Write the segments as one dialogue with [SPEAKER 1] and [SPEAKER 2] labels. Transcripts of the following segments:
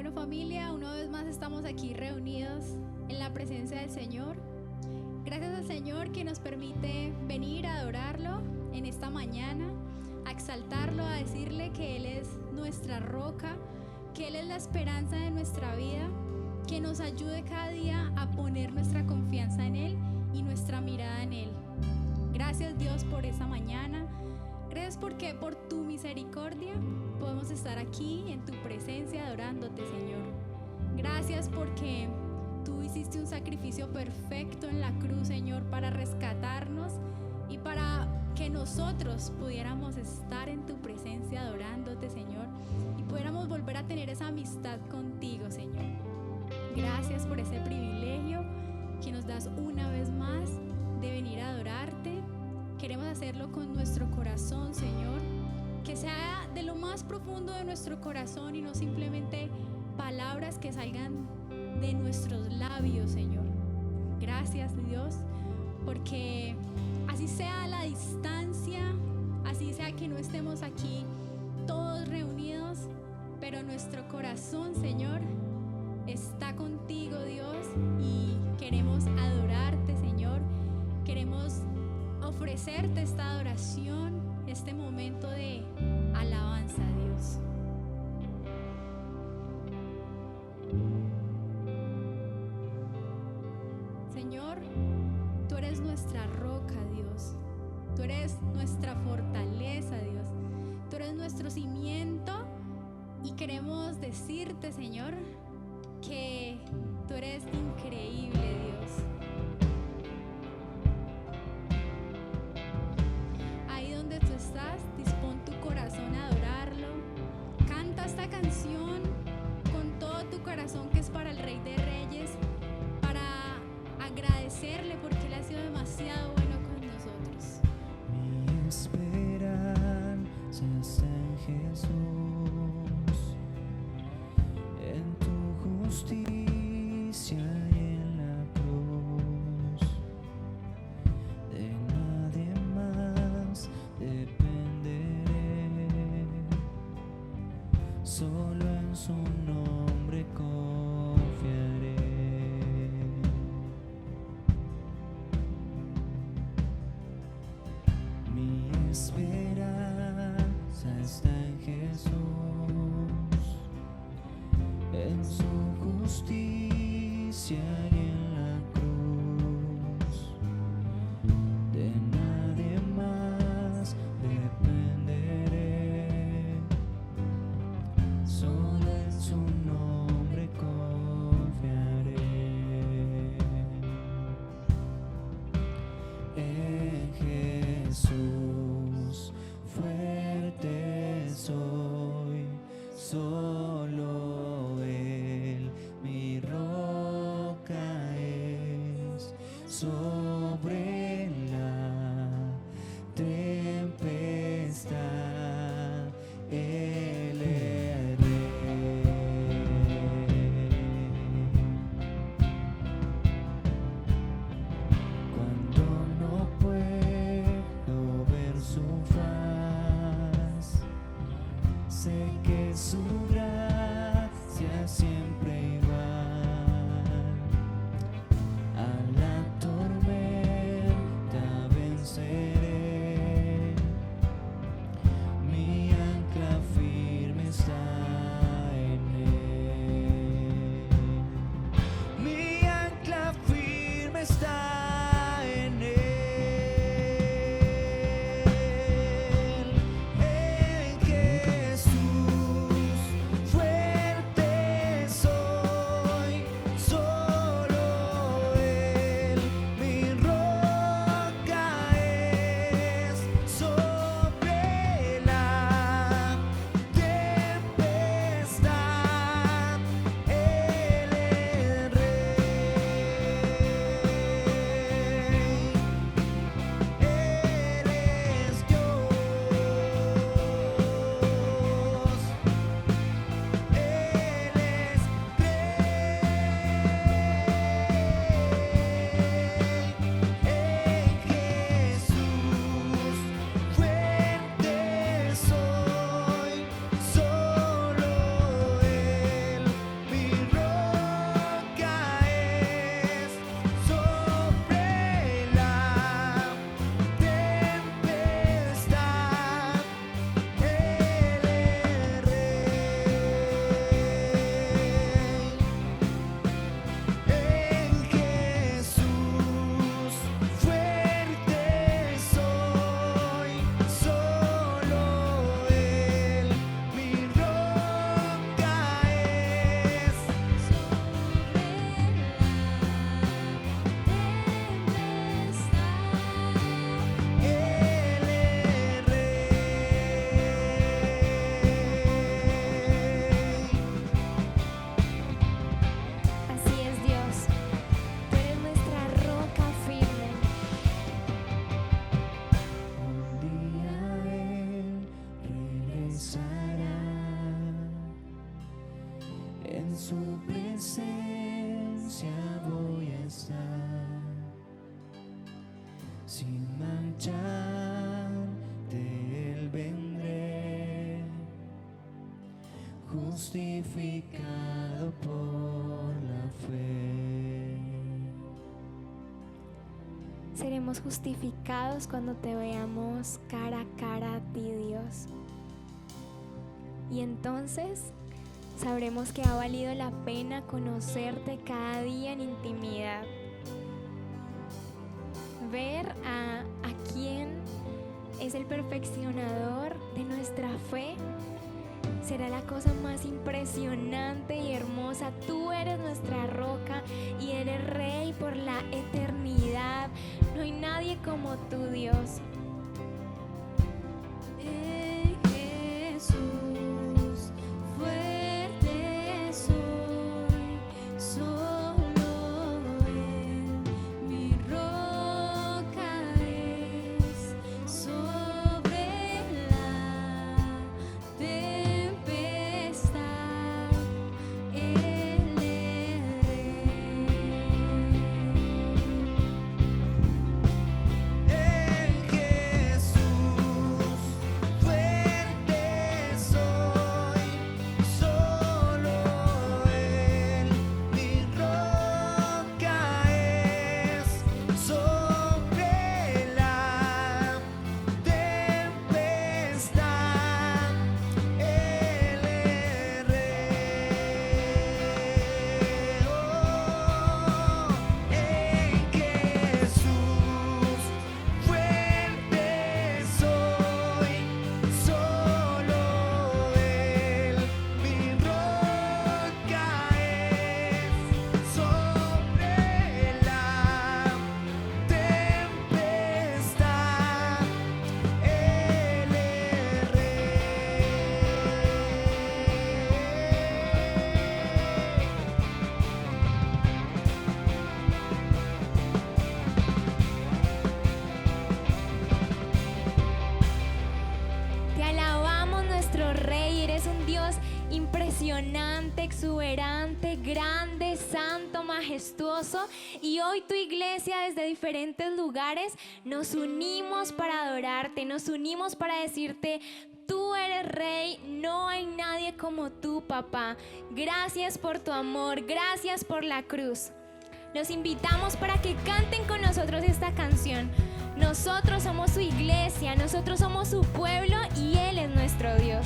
[SPEAKER 1] Bueno, familia, una vez más estamos aquí reunidos en la presencia del Señor. Gracias al Señor que nos permite venir a adorarlo en esta mañana, a exaltarlo, a decirle que Él es nuestra roca, que Él es la esperanza de nuestra vida, que nos ayude cada día a poner nuestra confianza en Él y nuestra mirada en Él. Gracias, Dios, por esa mañana. Gracias porque por tu misericordia podemos estar aquí en tu presencia adorándote, Señor. Gracias porque tú hiciste un sacrificio perfecto en la cruz, Señor, para rescatarnos y para que nosotros pudiéramos estar en tu presencia adorándote, Señor, y pudiéramos volver a tener esa amistad contigo, Señor. Gracias por ese privilegio que nos das una vez más de venir a adorarte. Queremos hacerlo con nuestro corazón, Señor, que sea de lo más profundo de nuestro corazón y no simplemente palabras que salgan de nuestros labios, Señor. Gracias, Dios, porque así sea la distancia, así sea que no estemos aquí todos reunidos, pero nuestro corazón, Señor, está contigo, Dios, y queremos adorarte, Señor. Queremos ofrecerte esta adoración, este momento de alabanza, Dios. Señor, tú eres nuestra roca, Dios. Tú eres nuestra fortaleza, Dios. Tú eres nuestro cimiento y queremos decirte, Señor, que tú eres increíble, Dios. Ahí donde tú estás, dispón tu corazón a adorarlo. Canta esta canción con todo tu corazón, que es para el Rey de Reyes, para agradecerle porque Él ha sido demasiado bueno con nosotros.
[SPEAKER 2] Mi esperanza está en Jesús, en tu justicia y en la cruz. De nadie más dependeré, solo en su nombre confiaré. Mi esperanza está en Jesús, en su justicia y en la cruz. De nadie más dependeré, solo en su nombre confiaré. En Jesús fuerte soy, solo Él mi roca es. Sobre la tempestad Él es Rey. Cuando no puedo ver su faz, sé que su gracia siempre igual. A la tormenta su presencia voy a estar, sin manchar de él vendré, justificado por la fe.
[SPEAKER 3] Seremos justificados cuando te veamos cara a cara a ti, Dios. Y entonces sabremos que ha valido la pena conocerte cada día en intimidad. Ver a quién es el perfeccionador de nuestra fe será la cosa más impresionante y hermosa. Tú eres nuestra roca y eres Rey por la eternidad. No hay nadie como tú, Dios.
[SPEAKER 1] Jesús, fuerte soy, solo Él, mi roca es, sobre la tempestad, Él es
[SPEAKER 3] impresionante, exuberante, grande, santo, majestuoso. Y hoy tu iglesia desde diferentes lugares nos unimos para adorarte, nos unimos para decirte: tú eres Rey, no hay nadie como tú, papá. Gracias por tu amor, gracias por la cruz. Los invitamos para que canten con nosotros esta canción. Nosotros somos su iglesia, nosotros somos su pueblo y Él es nuestro Dios.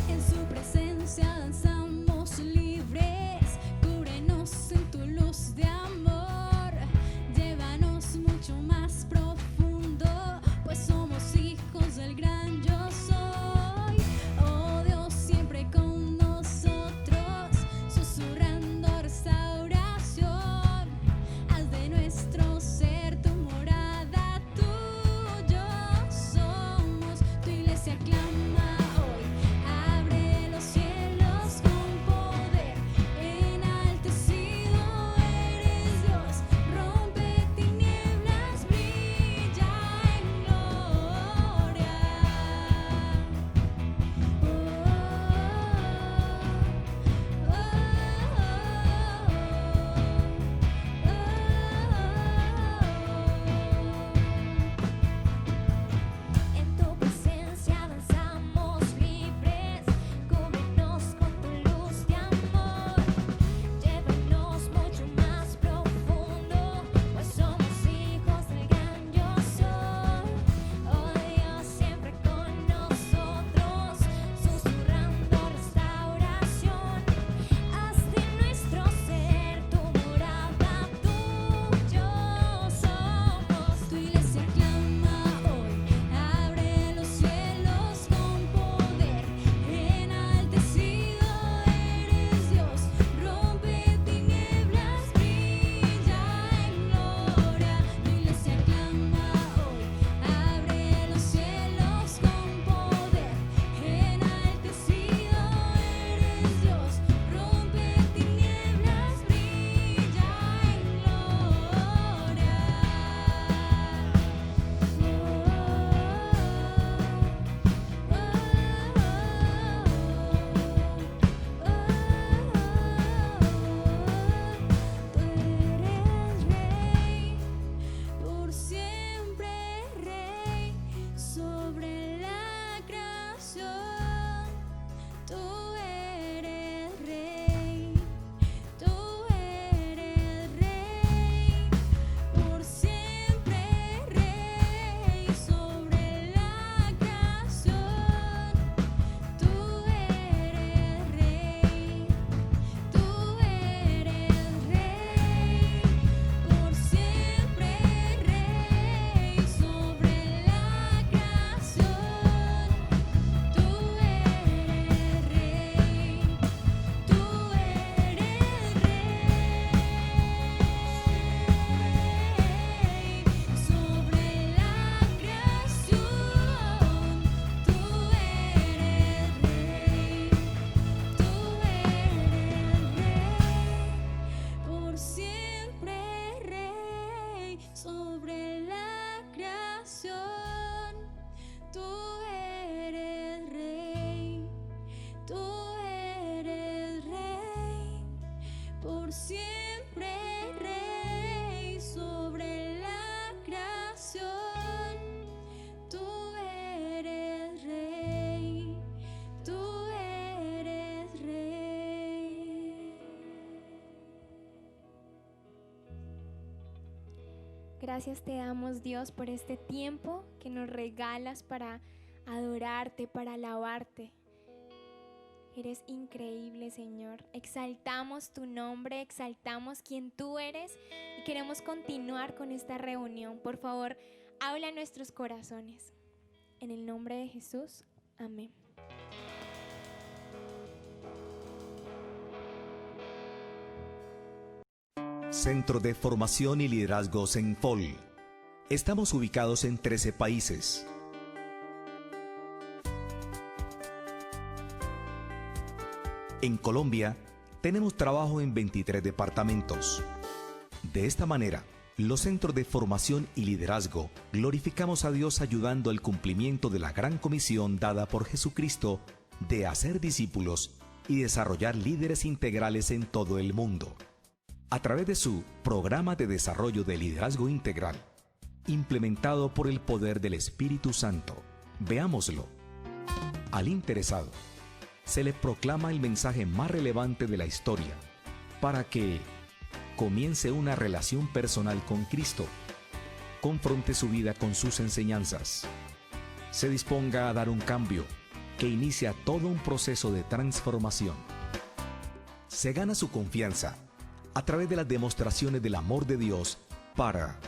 [SPEAKER 1] En su presencia danzamos libres, cúbrenos en tu luz de amor, llévanos mucho más profundo, pues somos hijos del gran yo soy. Oh Dios, siempre con nosotros, susurrando restauración, haz de nuestro ser tu morada.
[SPEAKER 3] Gracias te damos, Dios, por este tiempo que nos regalas para adorarte, para alabarte. Eres increíble, Señor. Exaltamos tu nombre, exaltamos quién tú eres y queremos continuar con esta reunión. Por favor, habla a nuestros corazones. En el nombre de Jesús, amén.
[SPEAKER 4] Centro de Formación y Liderazgo Senfol. Estamos ubicados en 13 países. En Colombia, tenemos trabajo en 23 departamentos. De esta manera, los centros de formación y liderazgo glorificamos a Dios ayudando al cumplimiento de la gran comisión dada por Jesucristo de hacer discípulos y desarrollar líderes integrales en todo el mundo. A través de su programa de desarrollo de liderazgo integral, implementado por el poder del Espíritu Santo. Veámoslo. Al interesado, se le proclama el mensaje más relevante de la historia para que comience una relación personal con Cristo, confronte su vida con sus enseñanzas, se disponga a dar un cambio que inicia todo un proceso de transformación. Se gana su confianza a través de las demostraciones del amor de Dios para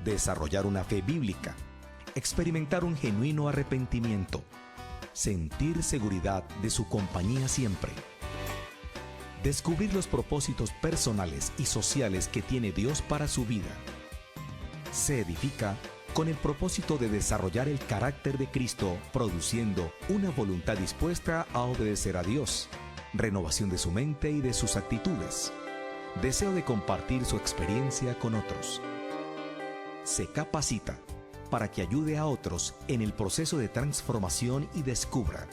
[SPEAKER 4] desarrollar una fe bíblica, experimentar un genuino arrepentimiento, sentir seguridad de su compañía siempre, descubrir los propósitos personales y sociales que tiene Dios para su vida. Se edifica con el propósito de desarrollar el carácter de Cristo, produciendo una voluntad dispuesta a obedecer a Dios, renovación de su mente y de sus actitudes, deseo de compartir su experiencia con otros. Se capacita para que ayude a otros en el proceso de transformación y descubra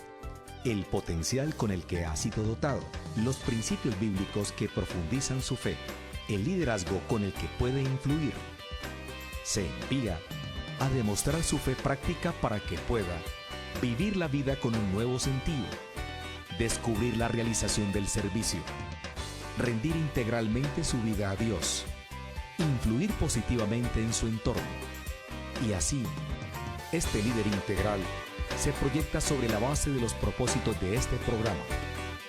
[SPEAKER 4] el potencial con el que ha sido dotado, los principios bíblicos que profundizan su fe, el liderazgo con el que puede influir. Se envía a demostrar su fe práctica para que pueda vivir la vida con un nuevo sentido, descubrir la realización del servicio, rendir integralmente su vida a Dios, influir positivamente en su entorno. Y así, este líder integral se proyecta sobre la base de los propósitos de este programa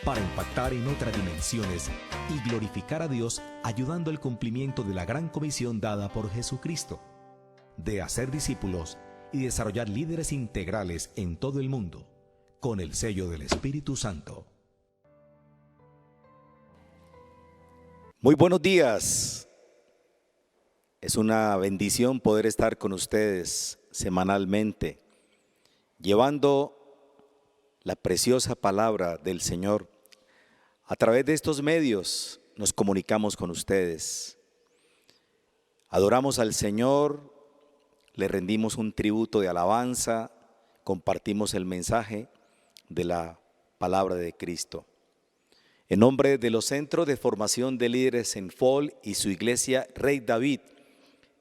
[SPEAKER 4] para impactar en otras dimensiones y glorificar a Dios ayudando al cumplimiento de la gran comisión dada por Jesucristo de hacer discípulos y desarrollar líderes integrales en todo el mundo con el sello del Espíritu Santo.
[SPEAKER 5] Muy buenos días. Es una bendición poder estar con ustedes semanalmente, llevando la preciosa palabra del Señor. A través de estos medios nos comunicamos con ustedes. Adoramos al Señor, le rendimos un tributo de alabanza, compartimos el mensaje de la palabra de Cristo. En nombre de los Centros de Formación de Líderes Senfol y su iglesia Rey David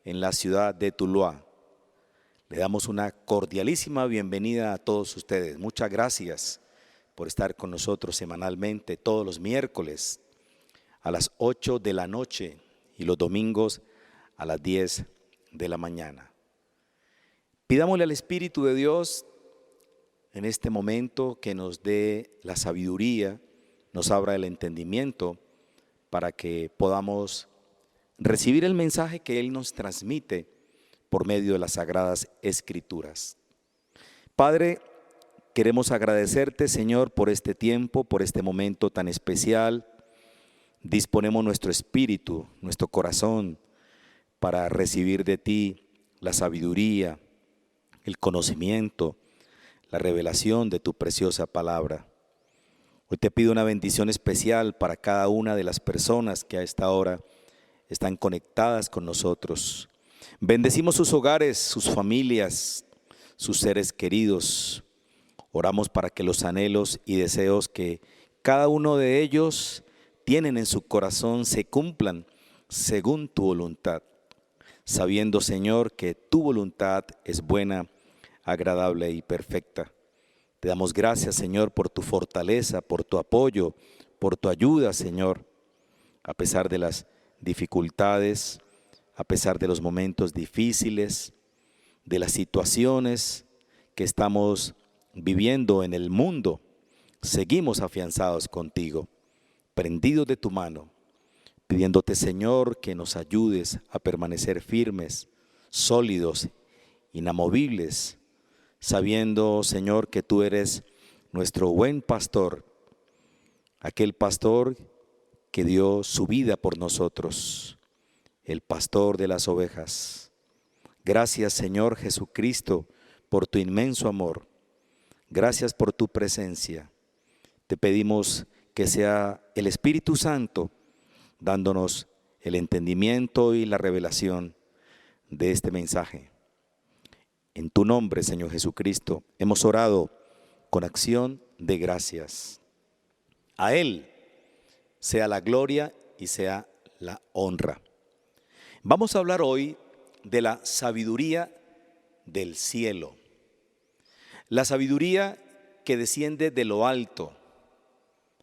[SPEAKER 5] en la ciudad de Tuluá, le damos una cordialísima bienvenida a todos ustedes. Muchas gracias por estar con nosotros semanalmente todos los miércoles a las 8 de la noche y los domingos a las 10 de la mañana. Pidámosle al Espíritu de Dios en este momento que nos dé la sabiduría, nos abra el entendimiento para que podamos recibir el mensaje que Él nos transmite por medio de las Sagradas Escrituras. Padre, queremos agradecerte, Señor, por este tiempo, por este momento tan especial. Disponemos nuestro espíritu, nuestro corazón, para recibir de ti la sabiduría, el conocimiento, la revelación de tu preciosa palabra. Hoy te pido una bendición especial para cada una de las personas que a esta hora están conectadas con nosotros. Bendecimos sus hogares, sus familias, sus seres queridos. Oramos para que los anhelos y deseos que cada uno de ellos tienen en su corazón se cumplan según tu voluntad, sabiendo, Señor, que tu voluntad es buena, agradable y perfecta. Te damos gracias, Señor, por tu fortaleza, por tu apoyo, por tu ayuda, Señor, a pesar de las dificultades, a pesar de los momentos difíciles, de las situaciones que estamos viviendo en el mundo, seguimos afianzados contigo, prendidos de tu mano, pidiéndote, Señor, que nos ayudes a permanecer firmes, sólidos, inamovibles, sabiendo, Señor, que tú eres nuestro buen pastor, aquel pastor que dio su vida por nosotros, el pastor de las ovejas. Gracias, Señor Jesucristo, por tu inmenso amor. Gracias por tu presencia. Te pedimos que sea el Espíritu Santo dándonos el entendimiento y la revelación de este mensaje. En tu nombre, Señor Jesucristo, hemos orado con acción de gracias. A Él sea la gloria y sea la honra. Vamos a hablar hoy de la sabiduría del cielo. La sabiduría que desciende de lo alto,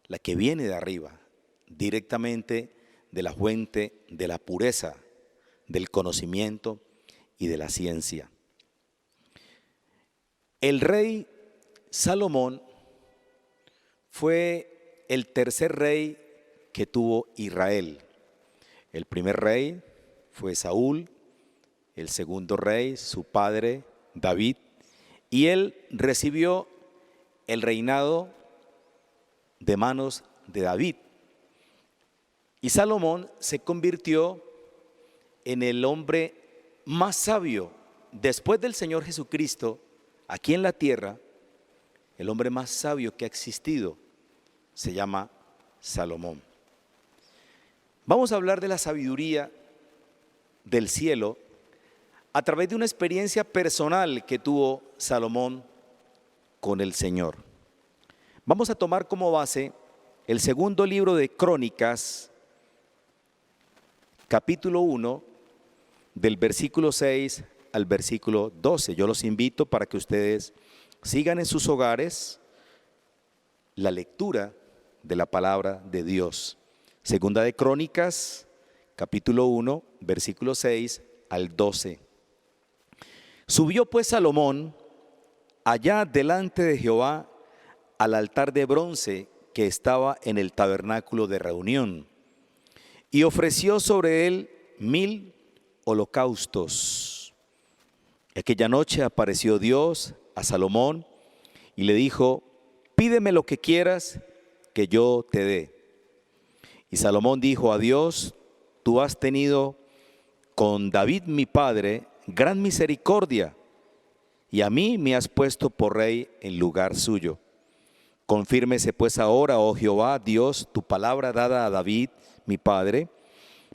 [SPEAKER 5] la que viene de arriba, directamente de la fuente de la pureza, del conocimiento y de la ciencia. El rey Salomón fue el tercer rey que tuvo Israel. El primer rey fue Saúl, el segundo rey, su padre David, y él recibió el reinado de manos de David. Y Salomón se convirtió en el hombre más sabio después del Señor Jesucristo aquí en la tierra. El hombre más sabio que ha existido se llama Salomón. Vamos a hablar de la sabiduría del cielo a través de una experiencia personal que tuvo Salomón con el Señor. Vamos a tomar como base el segundo libro de Crónicas, capítulo 1, del versículo 6 al versículo 12. Yo los invito para que ustedes sigan en sus hogares la lectura de la palabra de Dios. Segunda de Crónicas, capítulo 1, versículo 6 al 12. Subió pues Salomón allá delante de Jehová al altar de bronce que estaba en el tabernáculo de reunión, y ofreció sobre él 1000 holocaustos. Aquella noche apareció Dios a Salomón y le dijo: pídeme lo que quieras que yo te dé. Y Salomón dijo a Dios: tú has tenido con David mi padre gran misericordia, y a mí me has puesto por rey en lugar suyo. Confírmese pues ahora, oh Jehová Dios, tu palabra dada a David mi padre,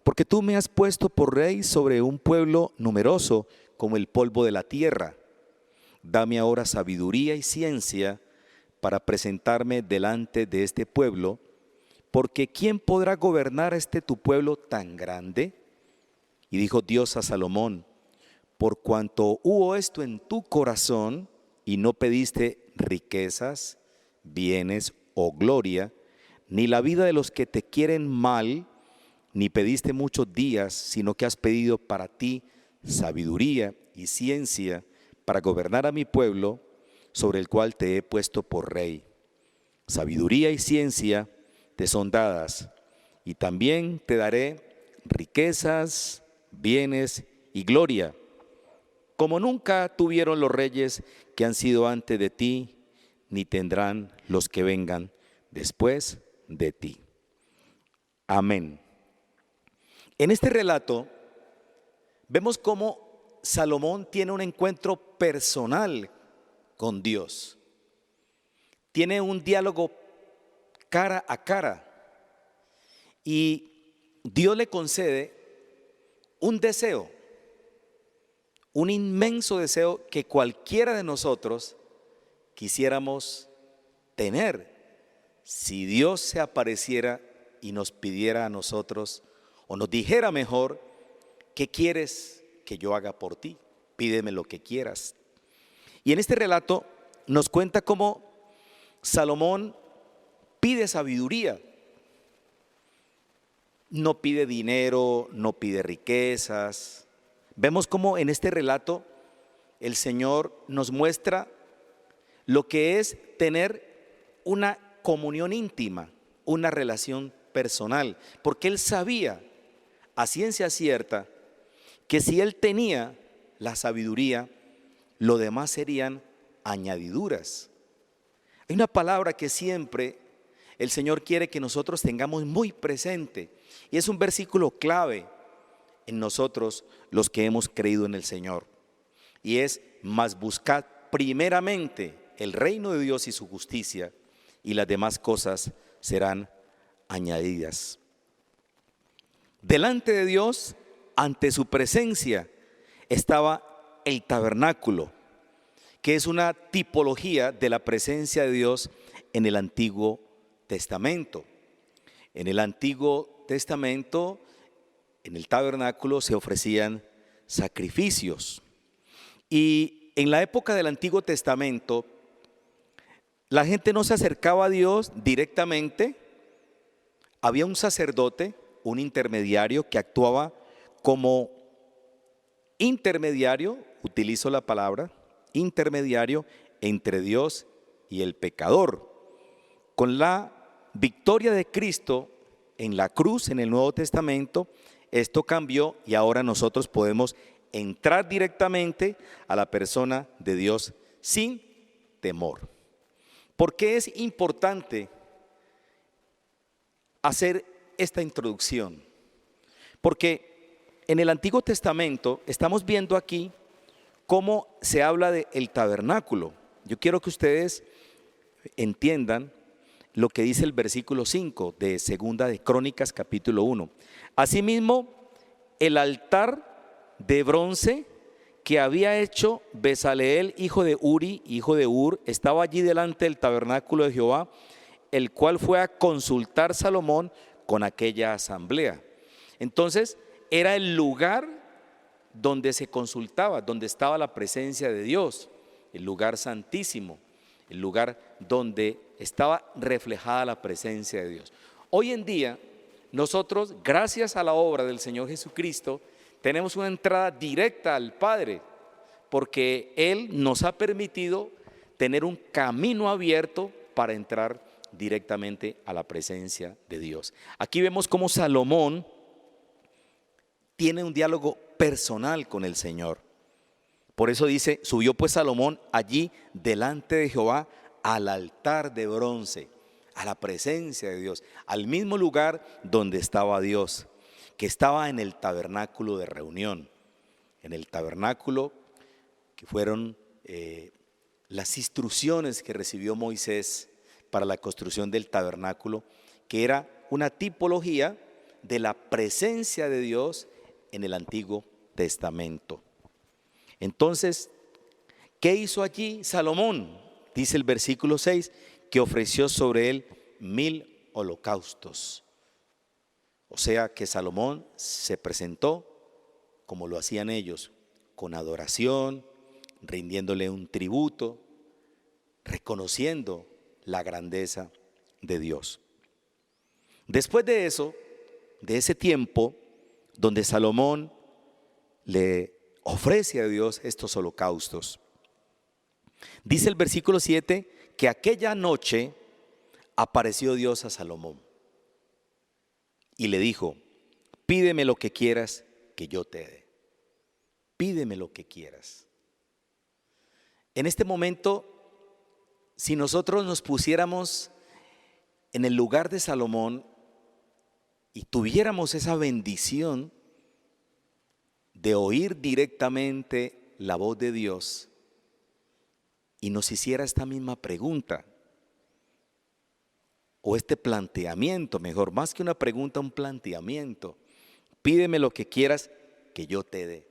[SPEAKER 5] porque tú me has puesto por rey sobre un pueblo numeroso como el polvo de la tierra. Dame ahora sabiduría y ciencia para presentarme delante de este pueblo, porque ¿quién podrá gobernar tu pueblo tan grande? Y dijo Dios a Salomón: por cuanto hubo esto en tu corazón y no pediste riquezas, bienes o gloria, ni la vida de los que te quieren mal, ni pediste muchos días, sino que has pedido para ti sabiduría y ciencia para gobernar a mi pueblo, sobre el cual te he puesto por rey. Sabiduría y ciencia te son dadas, y también te daré riquezas, bienes y gloria, como nunca tuvieron los reyes que han sido antes de ti, ni tendrán los que vengan después de ti. Amén. En este relato vemos cómo Salomón tiene un encuentro personal con Dios. Tiene un diálogo cara a cara y Dios le concede un deseo, un inmenso deseo que cualquiera de nosotros quisiéramos tener si Dios se apareciera y nos pidiera a nosotros, o nos dijera mejor: ¿qué quieres que yo haga por ti? Pídeme lo que quieras. Y en este relato nos cuenta cómo Salomón pide sabiduría. no pide dinero, no pide riquezas. Vemos cómo en este relato el Señor nos muestra lo que es tener una comunión íntima, una relación personal, porque Él sabía a ciencia cierta que si Él tenía la sabiduría, lo demás serían añadiduras. Hay una palabra que siempre el Señor quiere que nosotros tengamos muy presente, y es un versículo clave en nosotros los que hemos creído en el Señor, y es: mas buscad primeramente el reino de Dios y su justicia, y las demás cosas serán añadidas. Delante de Dios, ante su presencia, estaba el tabernáculo, que es una tipología de la presencia de Dios en el Antiguo Testamento. En el Antiguo Testamento, en el tabernáculo se ofrecían sacrificios. Y en la época del Antiguo Testamento, la gente no se acercaba a Dios directamente. Había un sacerdote, un intermediario que actuaba como intermediario, utilizo la palabra, intermediario entre Dios y el pecador. Con la victoria de Cristo en la cruz, en el Nuevo Testamento, esto cambió y ahora nosotros podemos entrar directamente a la persona de Dios sin temor. ¿Por qué es importante hacer esta introducción? Porque en el Antiguo Testamento estamos viendo aquí cómo se habla del tabernáculo. Yo quiero que ustedes entiendan lo que dice el versículo 5 de Segunda de Crónicas capítulo 1. Asimismo, el altar de bronce que había hecho Bezaleel, hijo de Uri, hijo de Ur, estaba allí delante del tabernáculo de Jehová, el cual fue a consultar Salomón con aquella asamblea. Entonces, era el lugar donde se consultaba, donde estaba la presencia de Dios, el lugar santísimo, el lugar donde estaba reflejada la presencia de Dios. Hoy en día, nosotros, gracias a la obra del Señor Jesucristo, tenemos una entrada directa al Padre, porque Él nos ha permitido tener un camino abierto para entrar directamente a la presencia de Dios. Aquí vemos cómo Salomón tiene un diálogo personal con el Señor. Por eso dice: subió pues Salomón allí delante de Jehová al altar de bronce, a la presencia de Dios, al mismo lugar donde estaba Dios, que estaba en el tabernáculo de reunión, en el tabernáculo que fueron las instrucciones que recibió Moisés para la construcción del tabernáculo, que era una tipología de la presencia de Dios en el Antiguo Testamento. Entonces, ¿qué hizo allí Salomón? Dice el versículo 6, que ofreció sobre él 1000 holocaustos. O sea que Salomón se presentó como lo hacían ellos, con adoración, rindiéndole un tributo, reconociendo la grandeza de Dios. Después de eso, de ese tiempo donde Salomón le ofrece a Dios estos holocaustos, dice el versículo 7 que aquella noche apareció Dios a Salomón y le dijo: pídeme lo que quieras que yo te dé. Pídeme lo que quieras. En este momento, si nosotros nos pusiéramos en el lugar de Salomón y tuviéramos esa bendición de oír directamente la voz de Dios y nos hiciera esta misma pregunta o este planteamiento, mejor, más que una pregunta, un planteamiento: pídeme lo que quieras que yo te dé.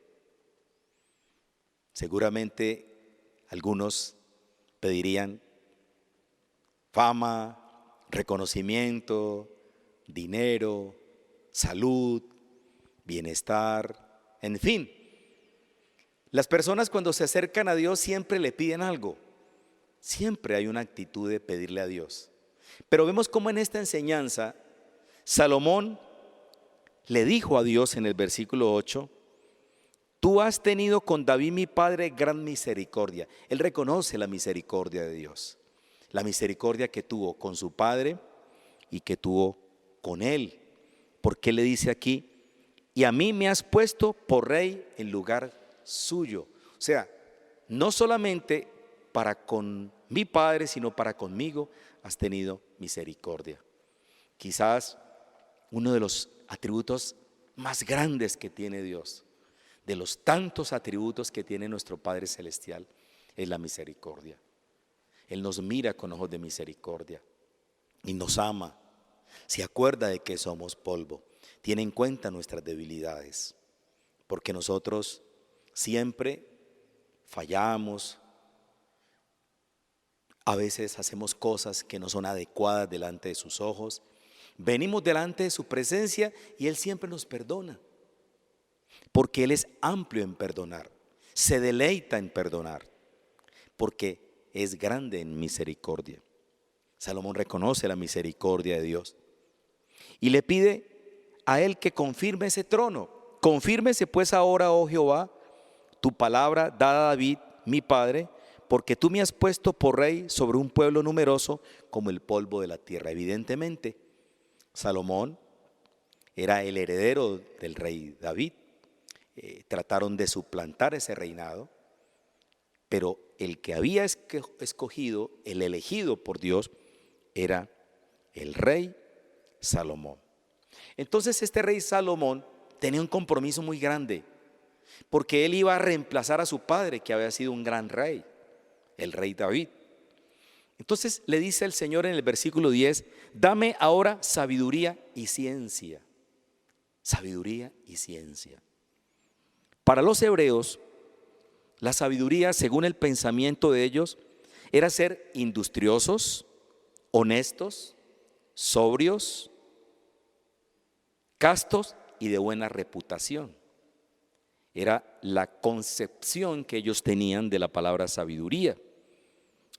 [SPEAKER 5] Seguramente algunos pedirían fama, reconocimiento, dinero, salud, bienestar, en fin. Las personas cuando se acercan a Dios siempre le piden algo. Siempre hay una actitud de pedirle a Dios. Pero vemos cómo en esta enseñanza Salomón le dijo a Dios en el versículo 8, tú has tenido con David mi padre gran misericordia. Él reconoce la misericordia de Dios, la misericordia que tuvo con su padre y que tuvo con él. Porque le dice aquí, y a mí me has puesto por rey en lugar suyo. O sea, no solamente para con mi padre, sino para conmigo has tenido misericordia. Quizás uno de los atributos más grandes que tiene Dios, de los tantos atributos que tiene nuestro Padre Celestial, es la misericordia. Él nos mira con ojos de misericordia y nos ama. Se acuerda de que somos polvo, tiene en cuenta nuestras debilidades, porque nosotros siempre fallamos, a veces hacemos cosas que no son adecuadas delante de sus ojos, venimos delante de su presencia y Él siempre nos perdona, porque Él es amplio en perdonar, se deleita en perdonar, porque es grande en misericordia. Salomón reconoce la misericordia de Dios y le pide a Él que confirme ese trono. Confírmese pues ahora, oh Jehová, tu palabra dada a David, mi padre, porque tú me has puesto por rey sobre un pueblo numeroso como el polvo de la tierra. Evidentemente, Salomón era el heredero del rey David. Trataron de suplantar ese reinado, pero el que había escogido, el elegido por Dios, era el rey Salomón. Entonces este rey Salomón tenía un compromiso muy grande, porque él iba a reemplazar a su padre, que había sido un gran rey, el rey David. Entonces le dice el Señor en el versículo 10, dame ahora sabiduría y ciencia. Sabiduría y ciencia. Para los hebreos, la sabiduría, según el pensamiento de ellos, era ser industriosos, honestos, sobrios, castos y de buena reputación. Era la concepción que ellos tenían de la palabra sabiduría.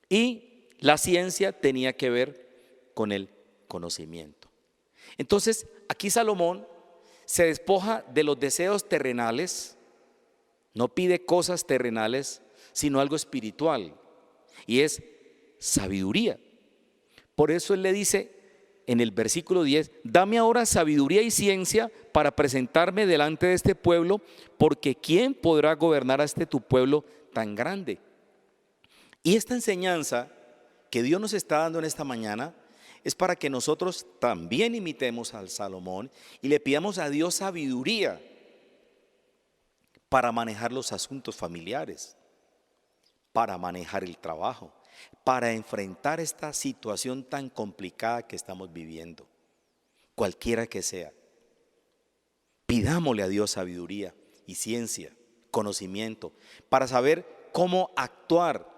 [SPEAKER 5] Y la ciencia tenía que ver con el conocimiento. Entonces, aquí Salomón se despoja de los deseos terrenales, no pide cosas terrenales, sino algo espiritual, y es sabiduría. Por eso él le dice en el versículo 10, dame ahora sabiduría y ciencia para presentarme delante de este pueblo, porque ¿quién podrá gobernar a este tu pueblo tan grande? Y esta enseñanza que Dios nos está dando en esta mañana es para que nosotros también imitemos al Salomón y le pidamos a Dios sabiduría para manejar los asuntos familiares, para manejar el trabajo, para enfrentar esta situación tan complicada que estamos viviendo, cualquiera que sea. Pidámosle a Dios sabiduría y ciencia, conocimiento, para saber cómo actuar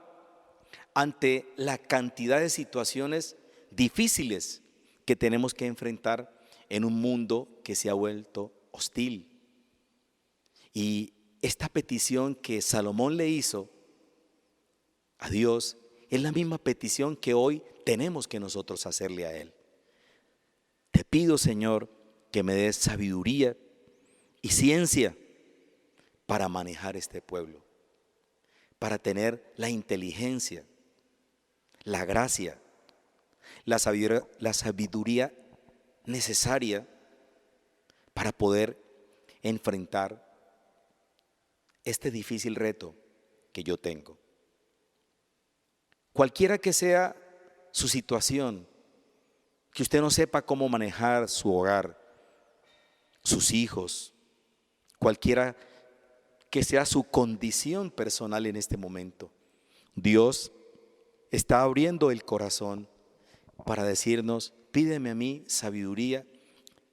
[SPEAKER 5] ante la cantidad de situaciones difíciles que tenemos que enfrentar en un mundo que se ha vuelto hostil. Y esta petición que Salomón le hizo a Dios es la misma petición que hoy tenemos que nosotros hacerle a Él. Te pido, Señor, que me des sabiduría y ciencia para manejar este pueblo, para tener la inteligencia, la gracia, la sabiduría necesaria para poder enfrentar este difícil reto que yo tengo. Cualquiera que sea su situación, que usted no sepa cómo manejar su hogar, sus hijos, cualquiera que sea su condición personal en este momento, Dios está abriendo el corazón para decirnos, pídeme a mí sabiduría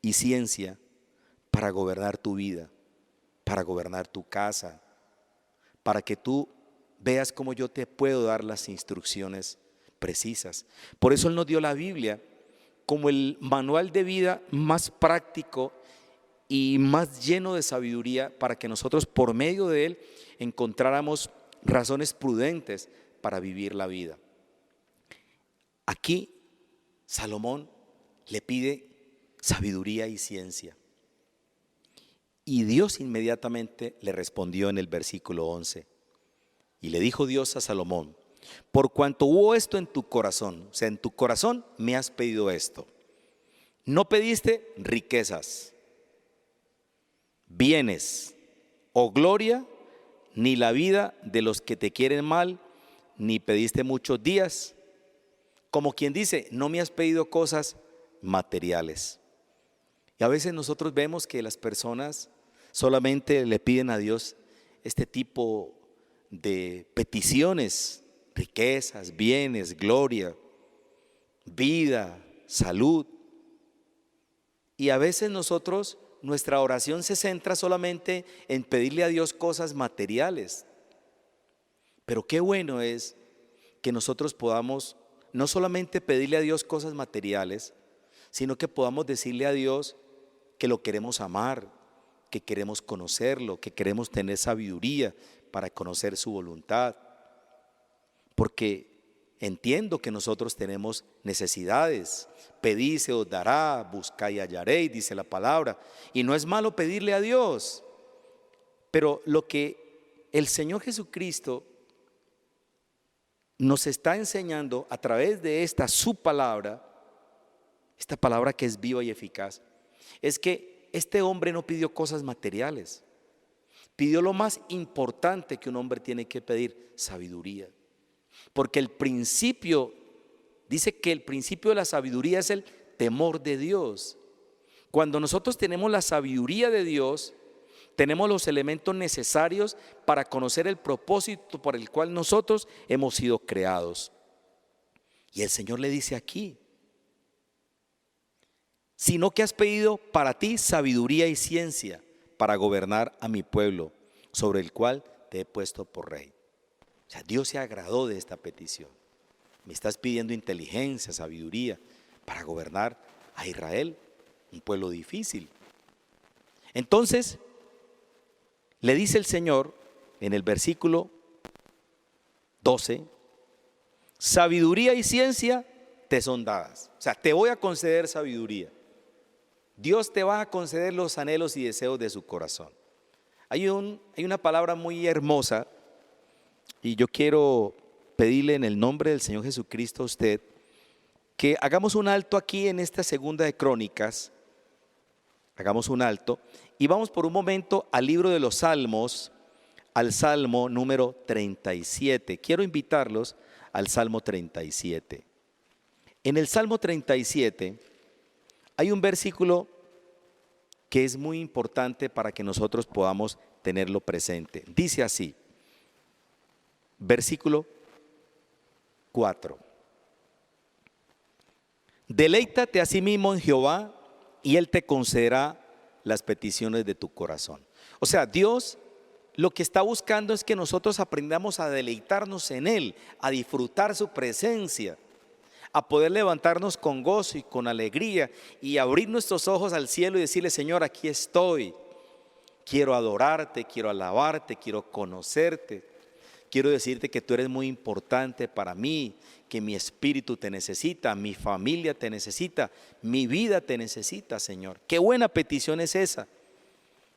[SPEAKER 5] y ciencia para gobernar tu vida, para gobernar tu casa, para que tú veas cómo yo te puedo dar las instrucciones precisas. Por eso Él nos dio la Biblia como el manual de vida más práctico y más lleno de sabiduría, para que nosotros por medio de Él encontráramos razones prudentes para vivir la vida. Aquí Salomón le pide sabiduría y ciencia. Y Dios inmediatamente le respondió en el versículo 11. Y le dijo Dios a Salomón: por cuanto hubo esto en tu corazón, o sea, en tu corazón me has pedido esto. No pediste riquezas, bienes o gloria, ni la vida de los que te quieren mal, ni pediste muchos días. Como quien dice, no me has pedido cosas materiales. Y a veces nosotros vemos que las personas solamente le piden a Dios este tipo de peticiones: riquezas, bienes, gloria, vida, salud. Y a veces nosotros, nuestra oración se centra solamente en pedirle a Dios cosas materiales. Pero qué bueno es que nosotros podamos no solamente pedirle a Dios cosas materiales, sino que podamos decirle a Dios que lo queremos amar, que queremos conocerlo, que queremos tener sabiduría para conocer su voluntad. Porque entiendo que nosotros tenemos necesidades. Pedid, se os dará, buscad y hallaréis, dice la palabra. Y no es malo pedirle a Dios, pero lo que el Señor Jesucristo nos está enseñando a través de esta su palabra, esta palabra que es viva y eficaz, es que este hombre no pidió cosas materiales, pidió lo más importante que un hombre tiene que pedir: sabiduría. Porque el principio, dice que el principio de la sabiduría es el temor de Dios. Cuando nosotros tenemos la sabiduría de Dios, tenemos los elementos necesarios para conocer el propósito por el cual nosotros hemos sido creados. Y el Señor le dice aquí: sino que has pedido para ti sabiduría y ciencia para gobernar a mi pueblo, sobre el cual te he puesto por rey. O sea, Dios se agradó de esta petición. Me estás pidiendo inteligencia, sabiduría para gobernar a Israel, un pueblo difícil. Entonces, le dice el Señor en el versículo 12: sabiduría y ciencia te son dadas. O sea, te voy a conceder sabiduría. Dios te va a conceder los anhelos y deseos de su corazón. Hay una palabra muy hermosa, y yo quiero pedirle en el nombre del Señor Jesucristo a usted que hagamos un alto aquí en esta segunda de Crónicas. Hagamos un alto y vamos por un momento al libro de los Salmos, al Salmo número 37. Quiero invitarlos al Salmo 37. En el Salmo 37 hay un versículo que es muy importante para que nosotros podamos tenerlo presente. Dice así, versículo 4: deleítate a sí mismo en Jehová y Él te concederá las peticiones de tu corazón. O sea, Dios lo que está buscando es que nosotros aprendamos a deleitarnos en Él, a disfrutar su presencia, a poder levantarnos con gozo y con alegría y abrir nuestros ojos al cielo y decirle: Señor, aquí estoy, quiero adorarte, quiero alabarte, quiero conocerte, quiero decirte que tú eres muy importante para mí, que mi espíritu te necesita, mi familia te necesita, mi vida te necesita, Señor. Qué buena petición es esa.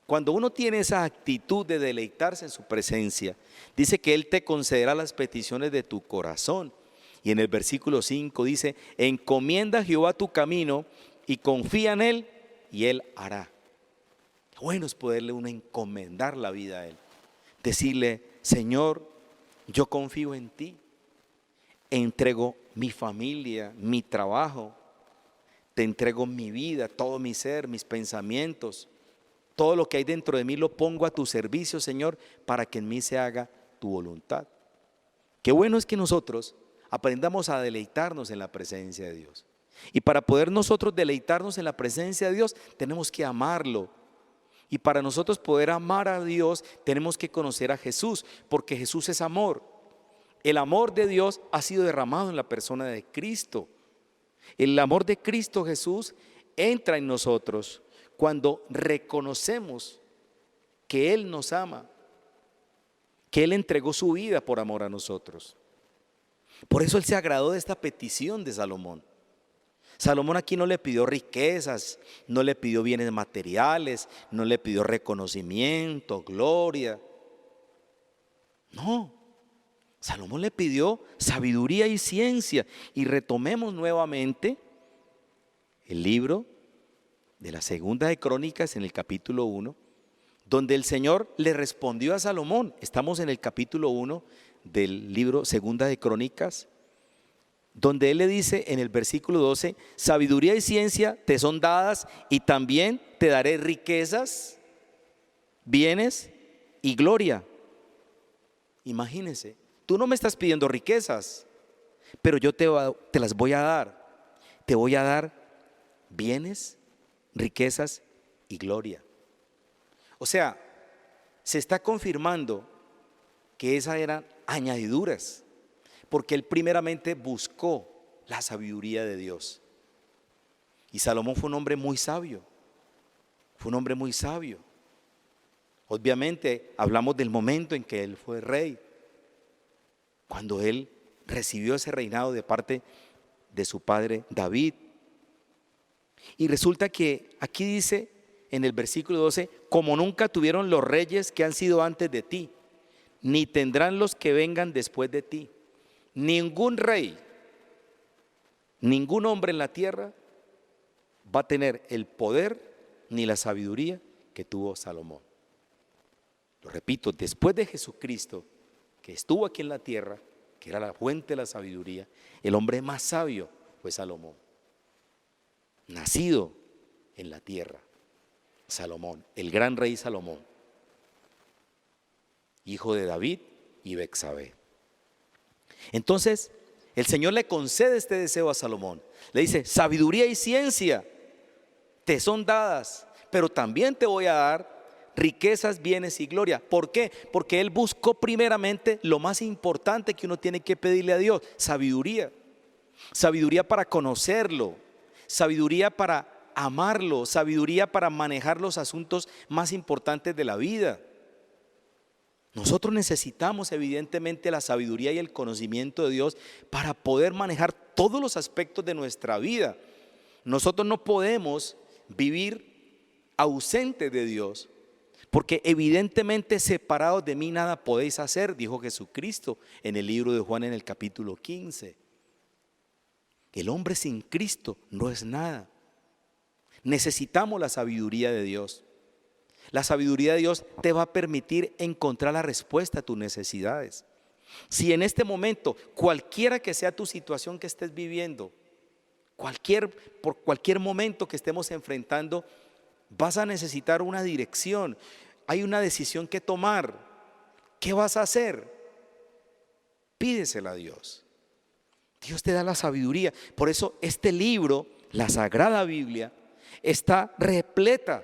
[SPEAKER 5] Cuando uno tiene esa actitud de deleitarse en su presencia, dice que Él te concederá las peticiones de tu corazón. Y en el versículo 5 dice: encomienda a Jehová tu camino y confía en Él y Él hará. Qué bueno es poderle uno encomendar la vida a Él. Decirle: Señor, yo confío en ti. Entrego mi familia, mi trabajo. Te entrego mi vida, todo mi ser, mis pensamientos. Todo lo que hay dentro de mí lo pongo a tu servicio, Señor, para que en mí se haga tu voluntad. Qué bueno es que nosotros aprendamos a deleitarnos en la presencia de Dios. Y para poder nosotros deleitarnos en la presencia de Dios, tenemos que amarlo. Y para nosotros poder amar a Dios, tenemos que conocer a Jesús, porque Jesús es amor. El amor de Dios ha sido derramado en la persona de Cristo. El amor de Cristo Jesús entra en nosotros cuando reconocemos que Él nos ama, que Él entregó su vida por amor a nosotros. Por eso Él se agradó de esta petición de Salomón. Salomón aquí no le pidió riquezas, no le pidió bienes materiales, no le pidió reconocimiento, gloria. No, Salomón le pidió sabiduría y ciencia. Y retomemos nuevamente el libro de la Segunda de Crónicas en el capítulo 1, donde el Señor le respondió a Salomón. Estamos en el capítulo 1 del libro Segunda de Crónicas, donde Él le dice en el versículo 12, sabiduría y ciencia te son dadas y también te daré riquezas, bienes y gloria. Imagínense, tú no me estás pidiendo riquezas, pero yo te las voy a dar. Te voy a dar bienes, riquezas y gloria. O sea, se está confirmando que esas eran añadiduras, porque él primeramente buscó la sabiduría de Dios. Y Salomón fue un hombre muy sabio, fue un hombre muy sabio. Obviamente hablamos del momento en que él fue rey, cuando él recibió ese reinado de parte de su padre David. Y resulta que aquí dice en el versículo 12, como nunca tuvieron los reyes que han sido antes de ti, ni tendrán los que vengan después de ti. Ningún rey, ningún hombre en la tierra va a tener el poder ni la sabiduría que tuvo Salomón. Lo repito, después de Jesucristo, que estuvo aquí en la tierra, que era la fuente de la sabiduría, el hombre más sabio fue Salomón. Nacido en la tierra, Salomón, el gran rey Salomón, hijo de David y Betsabé. Entonces, el Señor le concede este deseo a Salomón. Le dice, sabiduría y ciencia te son dadas, pero también te voy a dar riquezas, bienes y gloria. ¿Por qué? Porque él buscó primeramente lo más importante que uno tiene que pedirle a Dios, sabiduría. Sabiduría para conocerlo, sabiduría para amarlo, sabiduría para manejar los asuntos más importantes de la vida. Nosotros necesitamos evidentemente la sabiduría y el conocimiento de Dios para poder manejar todos los aspectos de nuestra vida. Nosotros no podemos vivir ausentes de Dios, porque evidentemente separados de mí nada podéis hacer, dijo Jesucristo en el libro de Juan en el capítulo 15. El hombre sin Cristo no es nada. Necesitamos la sabiduría de Dios. La sabiduría de Dios te va a permitir encontrar la respuesta a tus necesidades. Si en este momento, cualquiera que sea tu situación que estés viviendo, por cualquier momento que estemos enfrentando, vas a necesitar una dirección. Hay una decisión que tomar. ¿Qué vas a hacer? Pídesela a Dios. Dios te da la sabiduría. Por eso este libro, la Sagrada Biblia, está repleta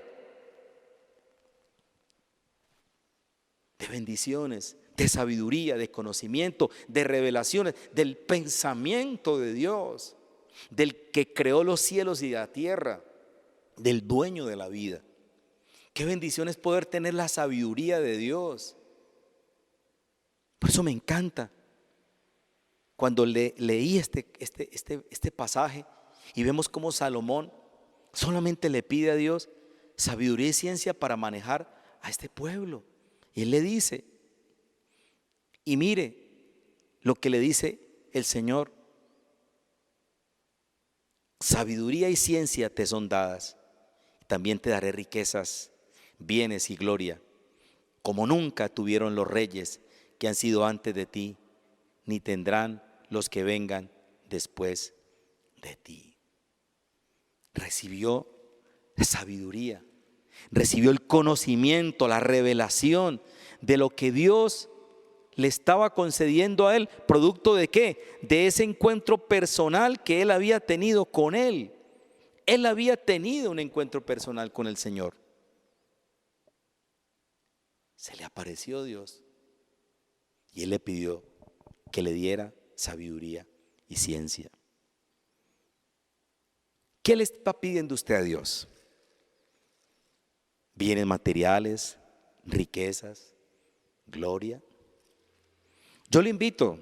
[SPEAKER 5] de bendiciones, de sabiduría, de conocimiento, de revelaciones, del pensamiento de Dios, del que creó los cielos y la tierra, del dueño de la vida. Qué bendición es poder tener la sabiduría de Dios. Por eso me encanta cuando leí este pasaje y vemos cómo Salomón solamente le pide a Dios sabiduría y ciencia para manejar a este pueblo. Y él le dice, y mire lo que le dice el Señor: sabiduría y ciencia te son dadas, también te daré riquezas, bienes y gloria, como nunca tuvieron los reyes que han sido antes de ti, ni tendrán los que vengan después de ti. Recibió sabiduría, recibió el conocimiento, la revelación de lo que Dios le estaba concediendo a él, producto de ¿qué? De ese encuentro personal que él había tenido con él. Él había tenido un encuentro personal con el Señor. Se le apareció Dios y él le pidió que le diera sabiduría y ciencia. ¿Qué le está pidiendo usted a Dios? Bienes materiales, riquezas, gloria. Yo le invito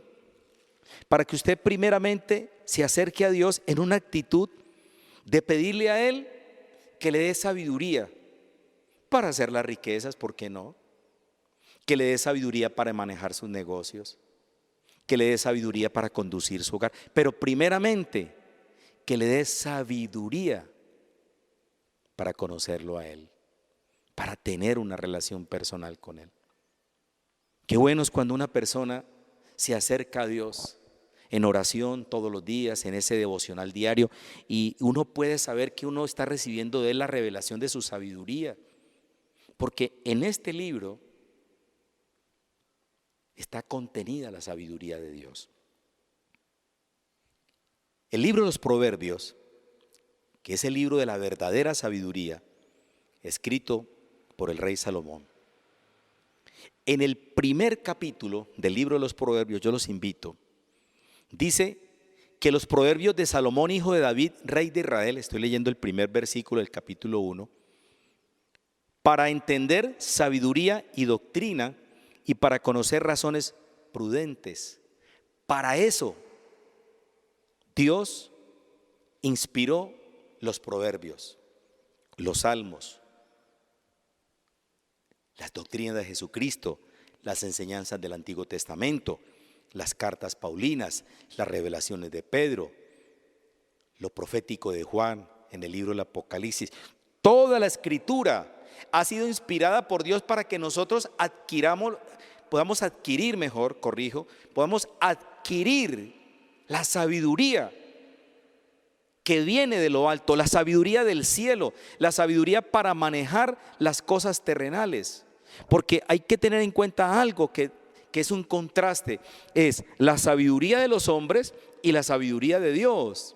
[SPEAKER 5] para que usted primeramente se acerque a Dios en una actitud de pedirle a Él que le dé sabiduría para hacer las riquezas, ¿por qué no? Que le dé sabiduría para manejar sus negocios, que le dé sabiduría para conducir su hogar, pero primeramente que le dé sabiduría para conocerlo a Él, para tener una relación personal con Él. Qué bueno es cuando una persona se acerca a Dios en oración todos los días, en ese devocional diario, y uno puede saber que uno está recibiendo de Él la revelación de su sabiduría, porque en este libro está contenida la sabiduría de Dios. El libro de los Proverbios, que es el libro de la verdadera sabiduría, escrito por el rey Salomón. En el primer capítulo del libro de los Proverbios, yo los invito, dice que los proverbios de Salomón, hijo de David, rey de Israel, estoy leyendo el primer versículo del capítulo 1, para entender sabiduría y doctrina y para conocer razones prudentes. Para eso Dios inspiró los proverbios, los salmos, las doctrinas de Jesucristo, las enseñanzas del Antiguo Testamento, las cartas paulinas, las revelaciones de Pedro, lo profético de Juan en el libro del Apocalipsis. Toda la escritura ha sido inspirada por Dios para que nosotros podamos adquirir la sabiduría que viene de lo alto, la sabiduría del cielo, la sabiduría para manejar las cosas terrenales. Porque hay que tener en cuenta algo que es un contraste, es la sabiduría de los hombres y la sabiduría de Dios.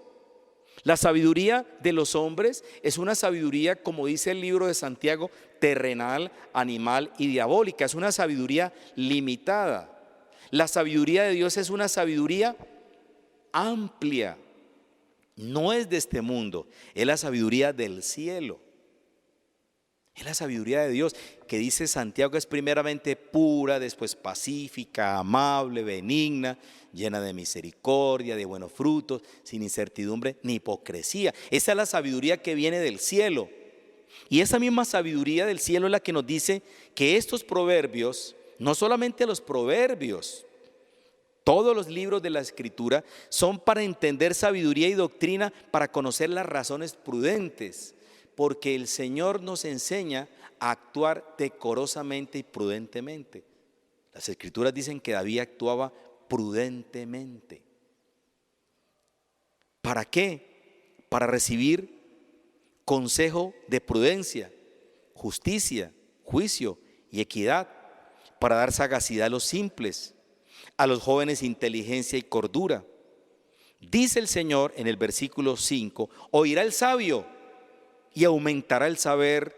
[SPEAKER 5] La sabiduría de los hombres es una sabiduría, como dice el libro de Santiago, terrenal, animal y diabólica. Es una sabiduría limitada. La sabiduría de Dios es una sabiduría amplia. No es de este mundo, es la sabiduría del cielo. Es la sabiduría de Dios, que dice Santiago que es primeramente pura, después pacífica, amable, benigna, llena de misericordia, de buenos frutos, sin incertidumbre ni hipocresía. Esa es la sabiduría que viene del cielo. Y esa misma sabiduría del cielo es la que nos dice que estos proverbios, no solamente los proverbios, todos los libros de la Escritura son para entender sabiduría y doctrina, para conocer las razones prudentes. Porque el Señor nos enseña a actuar decorosamente y prudentemente. Las Escrituras dicen que David actuaba prudentemente. ¿Para qué? Para recibir consejo de prudencia, justicia, juicio y equidad, para dar sagacidad a los simples, a los jóvenes inteligencia y cordura. Dice el Señor en el versículo 5, oirá el sabio y aumentará el saber,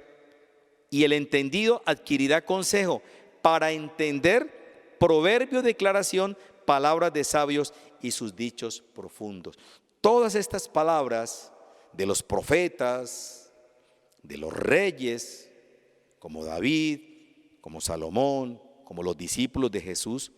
[SPEAKER 5] y el entendido adquirirá consejo, para entender proverbio, declaración, palabras de sabios y sus dichos profundos. Todas estas palabras de los profetas, de los reyes, como David, como Salomón, como los discípulos de Jesús,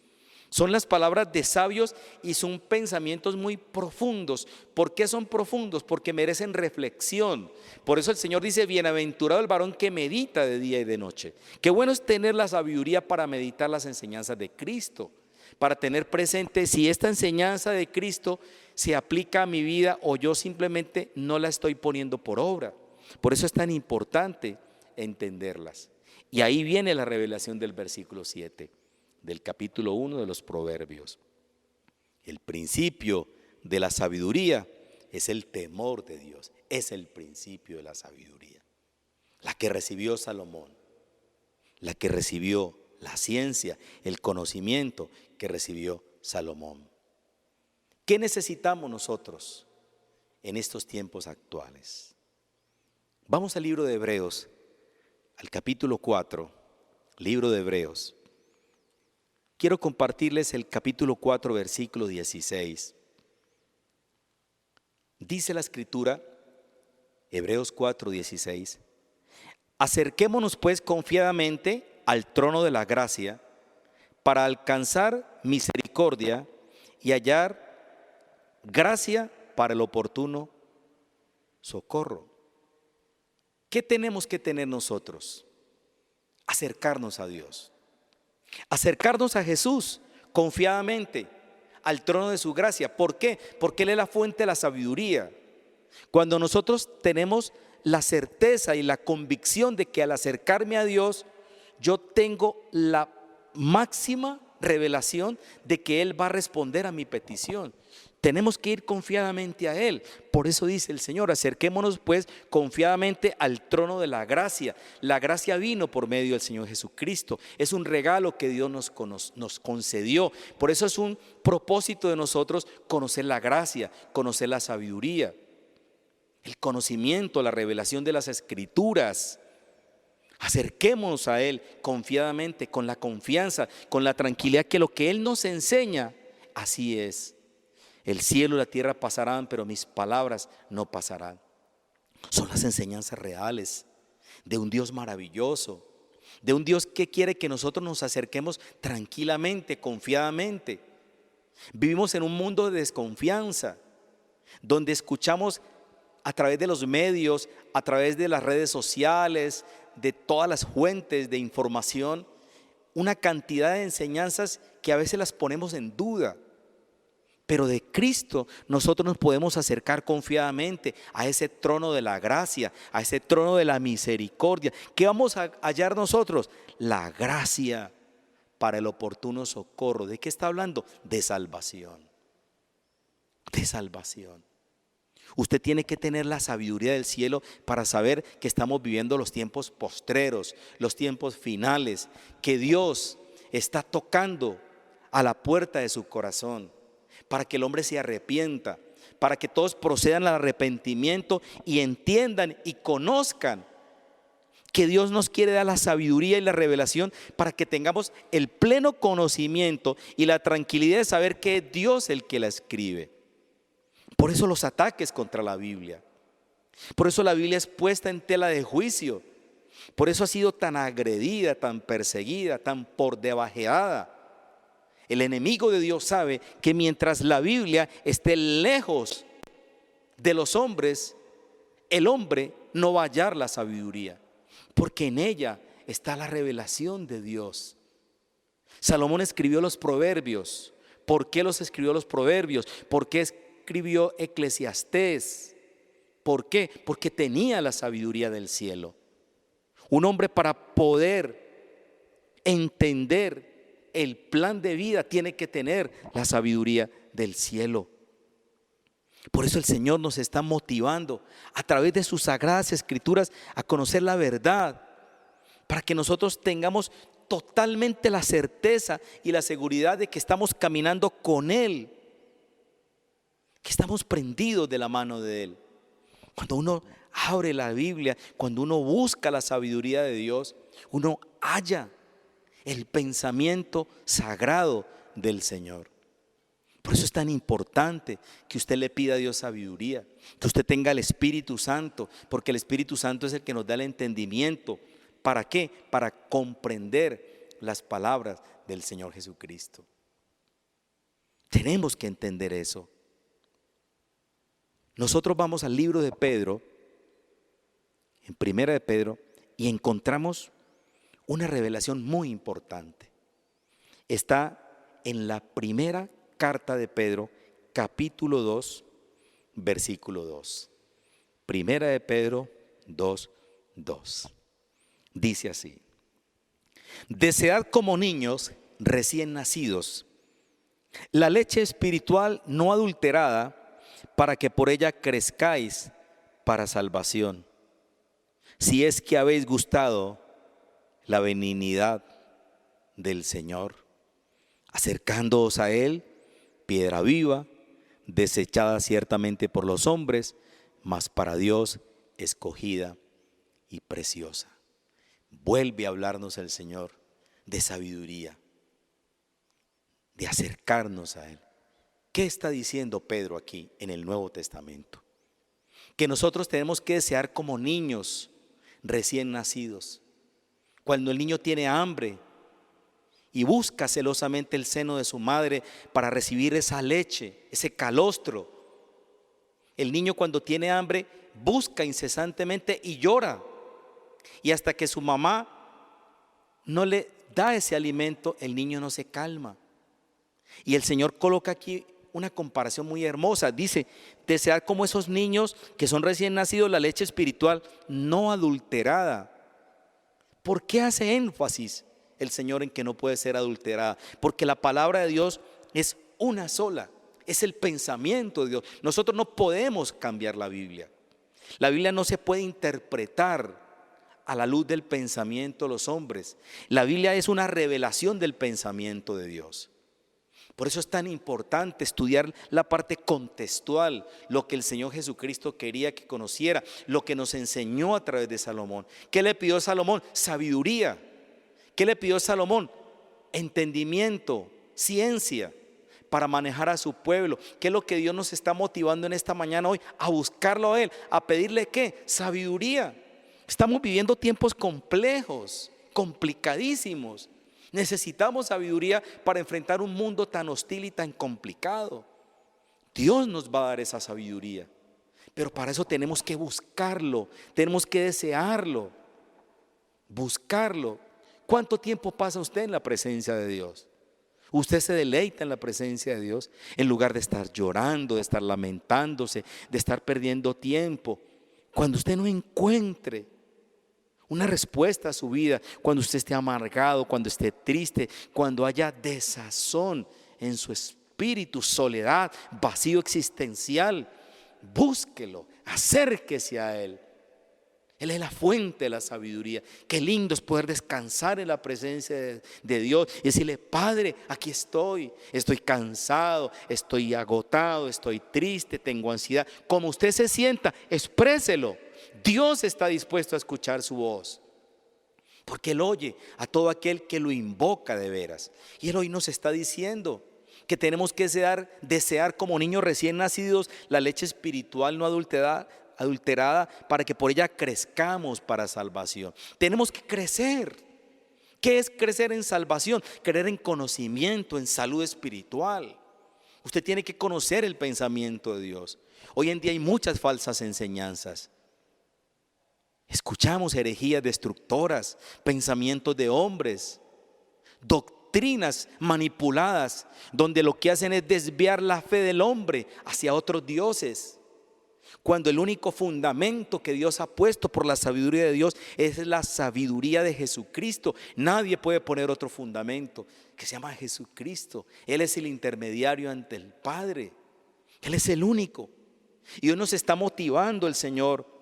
[SPEAKER 5] son las palabras de sabios y son pensamientos muy profundos. ¿Por qué son profundos? Porque merecen reflexión. Por eso el Señor dice, bienaventurado el varón que medita de día y de noche. Qué bueno es tener la sabiduría para meditar las enseñanzas de Cristo, para tener presente si esta enseñanza de Cristo se aplica a mi vida o yo simplemente no la estoy poniendo por obra. Por eso es tan importante entenderlas. Y ahí viene la revelación del versículo 7. Del capítulo 1 de los Proverbios. El principio de la sabiduría es el temor de Dios, es el principio de la sabiduría. La que recibió Salomón, la que recibió la ciencia, el conocimiento que recibió Salomón. ¿Qué necesitamos nosotros en estos tiempos actuales? Vamos al libro de Hebreos, al capítulo 4, libro de Hebreos. Quiero compartirles el capítulo 4, versículo 16. Dice la Escritura, Hebreos 4, 16. Acerquémonos pues confiadamente al trono de la gracia para alcanzar misericordia y hallar gracia para el oportuno socorro. ¿Qué tenemos que tener nosotros? Acercarnos a Dios. Acercarnos a Jesús confiadamente al trono de su gracia. ¿Por qué? Porque Él es la fuente de la sabiduría. Cuando nosotros tenemos la certeza y la convicción de que al acercarme a Dios, yo tengo la máxima revelación de que Él va a responder a mi petición. Tenemos que ir confiadamente a Él. Por eso dice el Señor, acerquémonos pues confiadamente al trono de la gracia. La gracia vino por medio del Señor Jesucristo. Es un regalo que Dios nos concedió. Por eso es un propósito de nosotros conocer la gracia, conocer la sabiduría, el conocimiento, la revelación de las Escrituras. Acerquémonos a Él confiadamente, con la confianza, con la tranquilidad que lo que Él nos enseña, así es. El cielo y la tierra pasarán, pero mis palabras no pasarán. Son las enseñanzas reales de un Dios maravilloso, de un Dios que quiere que nosotros nos acerquemos tranquilamente, confiadamente. Vivimos en un mundo de desconfianza, donde escuchamos a través de los medios, a través de las redes sociales, de todas las fuentes de información, una cantidad de enseñanzas que a veces las ponemos en duda. Pero de Cristo nosotros nos podemos acercar confiadamente a ese trono de la gracia, a ese trono de la misericordia. ¿Qué vamos a hallar nosotros? La gracia para el oportuno socorro. ¿De qué está hablando? De salvación. De salvación. Usted tiene que tener la sabiduría del cielo para saber que estamos viviendo los tiempos postreros, los tiempos finales, que Dios está tocando a la puerta de su corazón, para que el hombre se arrepienta, para que todos procedan al arrepentimiento y entiendan y conozcan que Dios nos quiere dar la sabiduría y la revelación para que tengamos el pleno conocimiento y la tranquilidad de saber que es Dios el que la escribe. Por eso los ataques contra la Biblia, por eso la Biblia es puesta en tela de juicio, por eso ha sido tan agredida, tan perseguida, tan por debajeada. El enemigo de Dios sabe que mientras la Biblia esté lejos de los hombres, el hombre no va a hallar la sabiduría, porque en ella está la revelación de Dios. Salomón escribió los proverbios. ¿Por qué los escribió los proverbios? ¿Por qué escribió Eclesiastés? ¿Por qué? Porque tenía la sabiduría del cielo. Un hombre, para poder entender el plan de vida, tiene que tener la sabiduría del cielo. Por eso el Señor nos está motivando a través de sus sagradas escrituras a conocer la verdad, para que nosotros tengamos totalmente la certeza y la seguridad de que estamos caminando con Él, que estamos prendidos de la mano de Él. Cuando uno abre la Biblia, cuando uno busca la sabiduría de Dios, uno halla el pensamiento sagrado del Señor. Por eso es tan importante que usted le pida a Dios sabiduría, que usted tenga el Espíritu Santo, porque el Espíritu Santo es el que nos da el entendimiento. ¿Para qué? Para comprender las palabras del Señor Jesucristo. Tenemos que entender eso. Nosotros vamos al libro de Pedro, en Primera de Pedro, y encontramos una revelación muy importante. Está en la primera carta de Pedro, capítulo 2, versículo 2. Primera de Pedro 2, 2. Dice así: desead como niños recién nacidos la leche espiritual no adulterada, para que por ella crezcáis para salvación, si es que habéis gustado la benignidad del Señor, acercándoos a Él, piedra viva, desechada ciertamente por los hombres, mas para Dios escogida y preciosa. Vuelve a hablarnos el Señor de sabiduría, de acercarnos a Él. ¿Qué está diciendo Pedro aquí en el Nuevo Testamento? Que nosotros tenemos que desear como niños recién nacidos. Cuando el niño tiene hambre y busca celosamente el seno de su madre para recibir esa leche, ese calostro. El niño, cuando tiene hambre, busca incesantemente y llora. Y hasta que su mamá no le da ese alimento, el niño no se calma. Y el Señor coloca aquí una comparación muy hermosa. Dice, desead como esos niños que son recién nacidos la leche espiritual no adulterada. ¿Por qué hace énfasis el Señor en que no puede ser adulterada? Porque la palabra de Dios es una sola, es el pensamiento de Dios. Nosotros no podemos cambiar la Biblia. La Biblia no se puede interpretar a la luz del pensamiento de los hombres. La Biblia es una revelación del pensamiento de Dios. Por eso es tan importante estudiar la parte contextual, lo que el Señor Jesucristo quería que conociera, lo que nos enseñó a través de Salomón. ¿Qué le pidió Salomón? Sabiduría. ¿Qué le pidió Salomón? Entendimiento, ciencia para manejar a su pueblo. ¿Qué es lo que Dios nos está motivando en esta mañana hoy? A buscarlo a Él, a pedirle ¿qué? Sabiduría. Estamos viviendo tiempos complejos, complicadísimos. Necesitamos sabiduría para enfrentar un mundo tan hostil y tan complicado. Dios nos va a dar esa sabiduría, pero para eso tenemos que buscarlo, tenemos que desearlo, buscarlo. ¿Cuánto tiempo pasa usted en la presencia de Dios? Usted se deleita en la presencia de Dios en lugar de estar llorando, de estar lamentándose, de estar perdiendo tiempo. Cuando usted no encuentre una respuesta a su vida, cuando usted esté amargado, cuando esté triste, cuando haya desazón en su espíritu, soledad, vacío existencial, búsquelo, acérquese a Él. Él es la fuente de la sabiduría. Qué lindo es poder descansar en la presencia de Dios y decirle: Padre, aquí estoy cansado, estoy agotado, estoy triste, tengo ansiedad. Como usted se sienta, expréselo. Dios está dispuesto a escuchar su voz, porque Él oye a todo aquel que lo invoca de veras. Y Él hoy nos está diciendo que tenemos que desear como niños recién nacidos la leche espiritual no adulterada para que por ella crezcamos para salvación. Tenemos que crecer. ¿Qué es crecer en salvación? Crecer en conocimiento, en salud espiritual. Usted tiene que conocer el pensamiento de Dios. Hoy en día hay muchas falsas enseñanzas. Escuchamos herejías destructoras, pensamientos de hombres, doctrinas manipuladas, donde lo que hacen es desviar la fe del hombre hacia otros dioses, cuando el único fundamento que Dios ha puesto por la sabiduría de Dios es la sabiduría de Jesucristo. Nadie puede poner otro fundamento que se llama Jesucristo. Él es el intermediario ante el Padre. Él es el único. Y hoy nos está motivando el Señor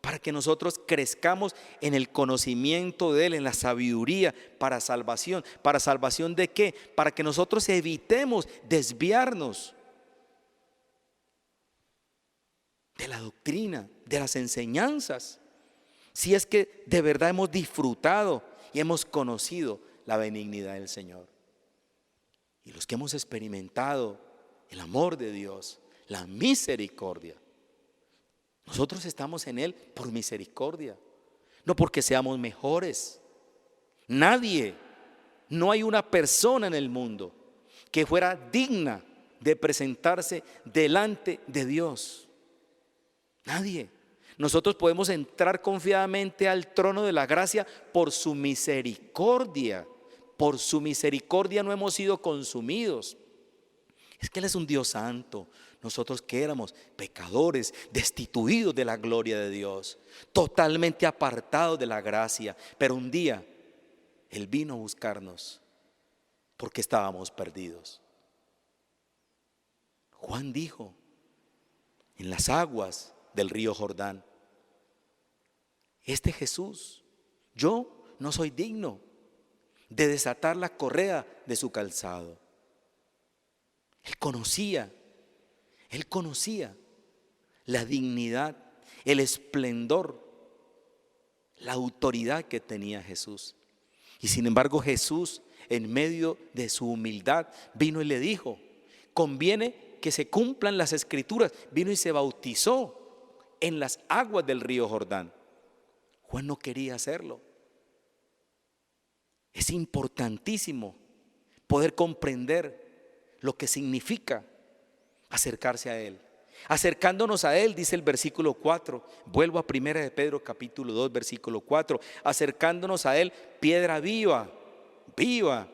[SPEAKER 5] para que nosotros crezcamos en el conocimiento de Él, en la sabiduría para salvación. ¿Para salvación de qué? Para que nosotros evitemos desviarnos de la doctrina, de las enseñanzas. Si es que de verdad hemos disfrutado y hemos conocido la benignidad del Señor. Y los que hemos experimentado el amor de Dios, la misericordia, nosotros estamos en Él por misericordia, no porque seamos mejores. Nadie, no hay una persona en el mundo que fuera digna de presentarse delante de Dios. Nadie. Nosotros podemos entrar confiadamente al trono de la gracia por su misericordia. Por su misericordia no hemos sido consumidos. Es que Él es un Dios santo. Nosotros que éramos pecadores, destituidos de la gloria de Dios, totalmente apartados de la gracia. Pero un día Él vino a buscarnos porque estábamos perdidos. Juan dijo: en las aguas del río Jordán, este Jesús, yo no soy digno de desatar la correa de su calzado. Él conocía la dignidad, el esplendor, la autoridad que tenía Jesús. Y sin embargo Jesús, en medio de su humildad, vino y le dijo: conviene que se cumplan las escrituras. Vino y se bautizó en las aguas del río Jordán. Juan no quería hacerlo. Es importantísimo poder comprender lo que significa acercarse a Él. Acercándonos a Él, dice el versículo 4. Vuelvo a 1 de Pedro capítulo 2, versículo 4. Acercándonos a Él, piedra viva, viva.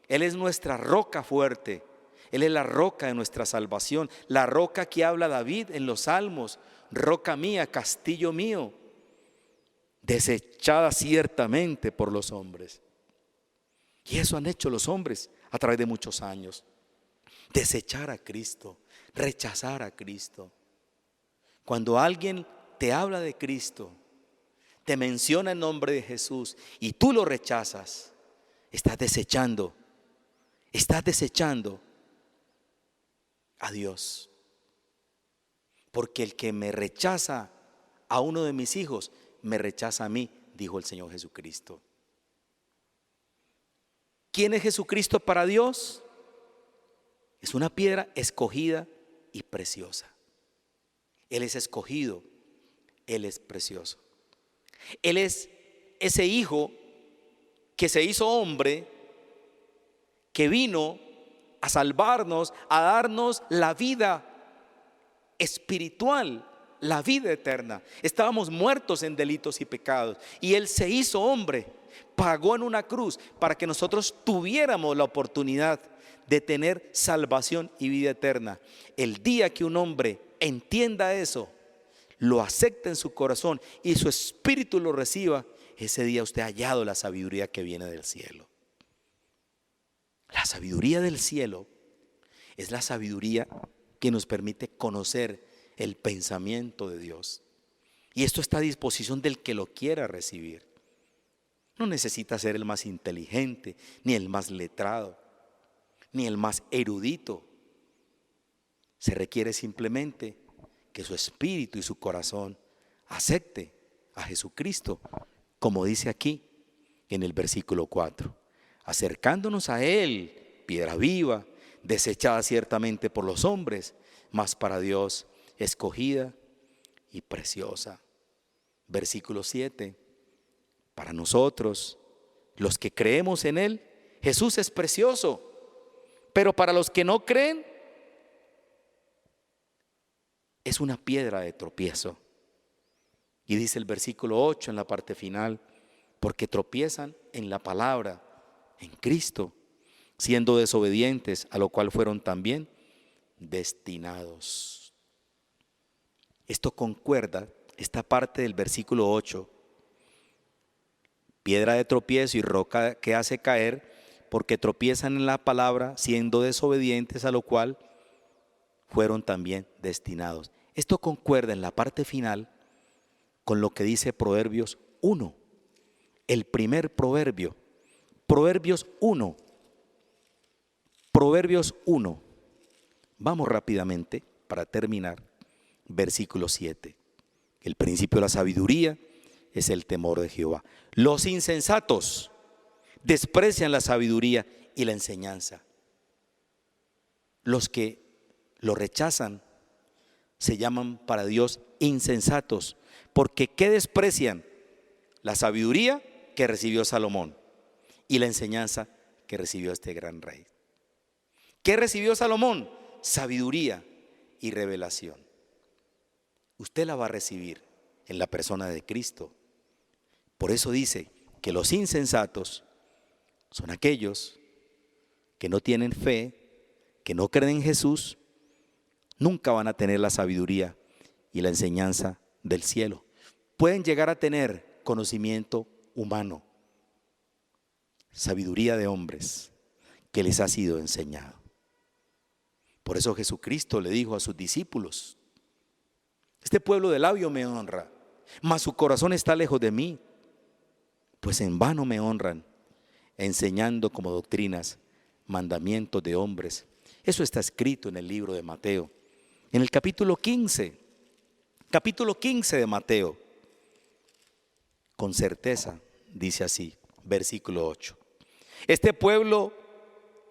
[SPEAKER 5] Él es nuestra roca fuerte. Él es la roca de nuestra salvación. La roca que habla David en los Salmos. Roca mía, castillo mío. Desechada ciertamente por los hombres. Y eso han hecho los hombres a través de muchos años. Desechar a Cristo, rechazar a Cristo. Cuando alguien te habla de Cristo, te menciona el nombre de Jesús y tú lo rechazas, estás desechando a Dios. Porque el que me rechaza a uno de mis hijos, me rechaza a mí, dijo el Señor Jesucristo. ¿Quién es Jesucristo para Dios? Es una piedra escogida y preciosa. Él es escogido, Él es precioso. Él es ese hijo que se hizo hombre, que vino a salvarnos, a darnos la vida espiritual, la vida eterna. Estábamos muertos en delitos y pecados y Él se hizo hombre, pagó en una cruz para que nosotros tuviéramos la oportunidad de tener salvación y vida eterna. El día que un hombre entienda eso, lo acepte en su corazón y su espíritu lo reciba, ese día usted ha hallado la sabiduría que viene del cielo. La sabiduría del cielo es la sabiduría que nos permite conocer el pensamiento de Dios. Y esto está a disposición del que lo quiera recibir. No necesita ser el más inteligente, ni el más letrado, ni el más erudito. Se requiere simplemente que su espíritu y su corazón acepte a Jesucristo, como dice aquí en el versículo 4. Acercándonos a Él, piedra viva, desechada ciertamente por los hombres, mas para Dios escogida y preciosa. Versículo 7. Para nosotros, los que creemos en Él, Jesús es precioso. Pero para los que no creen, es una piedra de tropiezo. Y dice el versículo 8 en la parte final, porque tropiezan en la palabra, en Cristo, siendo desobedientes, a lo cual fueron también destinados. Esto concuerda, esta parte del versículo 8, piedra de tropiezo y roca que hace caer, porque tropiezan en la palabra, siendo desobedientes, a lo cual fueron también destinados. Esto concuerda en la parte final con lo que dice Proverbios 1, el primer proverbio. Proverbios 1. Proverbios 1. Vamos rápidamente para terminar. Versículo 7. El principio de la sabiduría es el temor de Jehová. Los insensatos desprecian la sabiduría y la enseñanza. Los que lo rechazan se llaman para Dios insensatos, porque ¿qué desprecian? La sabiduría que recibió Salomón y la enseñanza que recibió este gran rey. ¿Qué recibió Salomón? Sabiduría y revelación. Usted la va a recibir en la persona de Cristo. Por eso dice que los insensatos son aquellos que no tienen fe, que no creen en Jesús, nunca van a tener la sabiduría y la enseñanza del cielo. Pueden llegar a tener conocimiento humano, sabiduría de hombres que les ha sido enseñado. Por eso Jesucristo le dijo a sus discípulos: este pueblo de labio me honra, mas su corazón está lejos de mí, pues en vano me honran, enseñando como doctrinas mandamientos de hombres. Eso está escrito en el libro de Mateo, en el capítulo 15 de Mateo. Con certeza dice así, versículo 8: este pueblo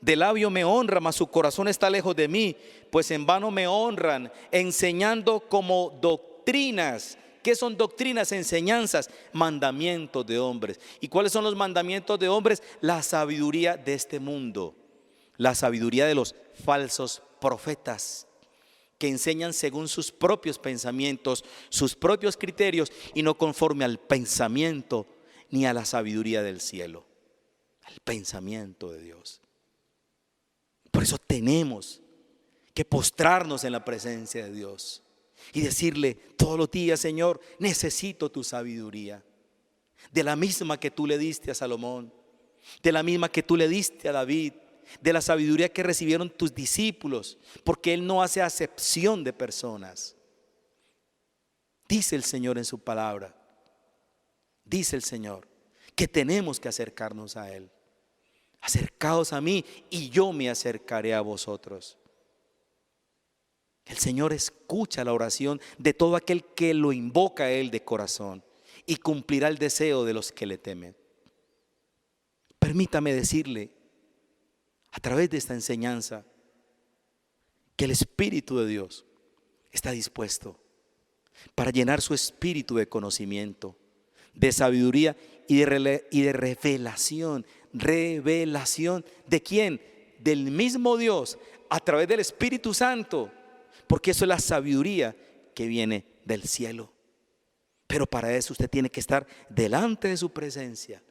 [SPEAKER 5] de labio me honra, mas su corazón está lejos de mí, pues en vano me honran, enseñando como doctrinas. ¿Qué son doctrinas? Enseñanzas, mandamientos de hombres. ¿Y cuáles son los mandamientos de hombres? La sabiduría de este mundo, la sabiduría de los falsos profetas, que enseñan según sus propios pensamientos, sus propios criterios y no conforme al pensamiento ni a la sabiduría del cielo, al pensamiento de Dios. Por eso tenemos que postrarnos en la presencia de Dios y decirle todos los días: Señor, necesito tu sabiduría, de la misma que tú le diste a Salomón, de la misma que tú le diste a David, de la sabiduría que recibieron tus discípulos, porque Él no hace acepción de personas. Dice el Señor en su palabra, dice el Señor, que tenemos que acercarnos a Él. Acercaos a mí y yo me acercaré a vosotros. El Señor escucha la oración de todo aquel que lo invoca a Él de corazón y cumplirá el deseo de los que le temen. Permítame decirle a través de esta enseñanza que el Espíritu de Dios está dispuesto para llenar su espíritu de conocimiento, de sabiduría y de revelación. ¿Revelación de quién? Del mismo Dios, a través del Espíritu Santo, porque eso es la sabiduría que viene del cielo. Pero para eso usted tiene que estar delante de su presencia,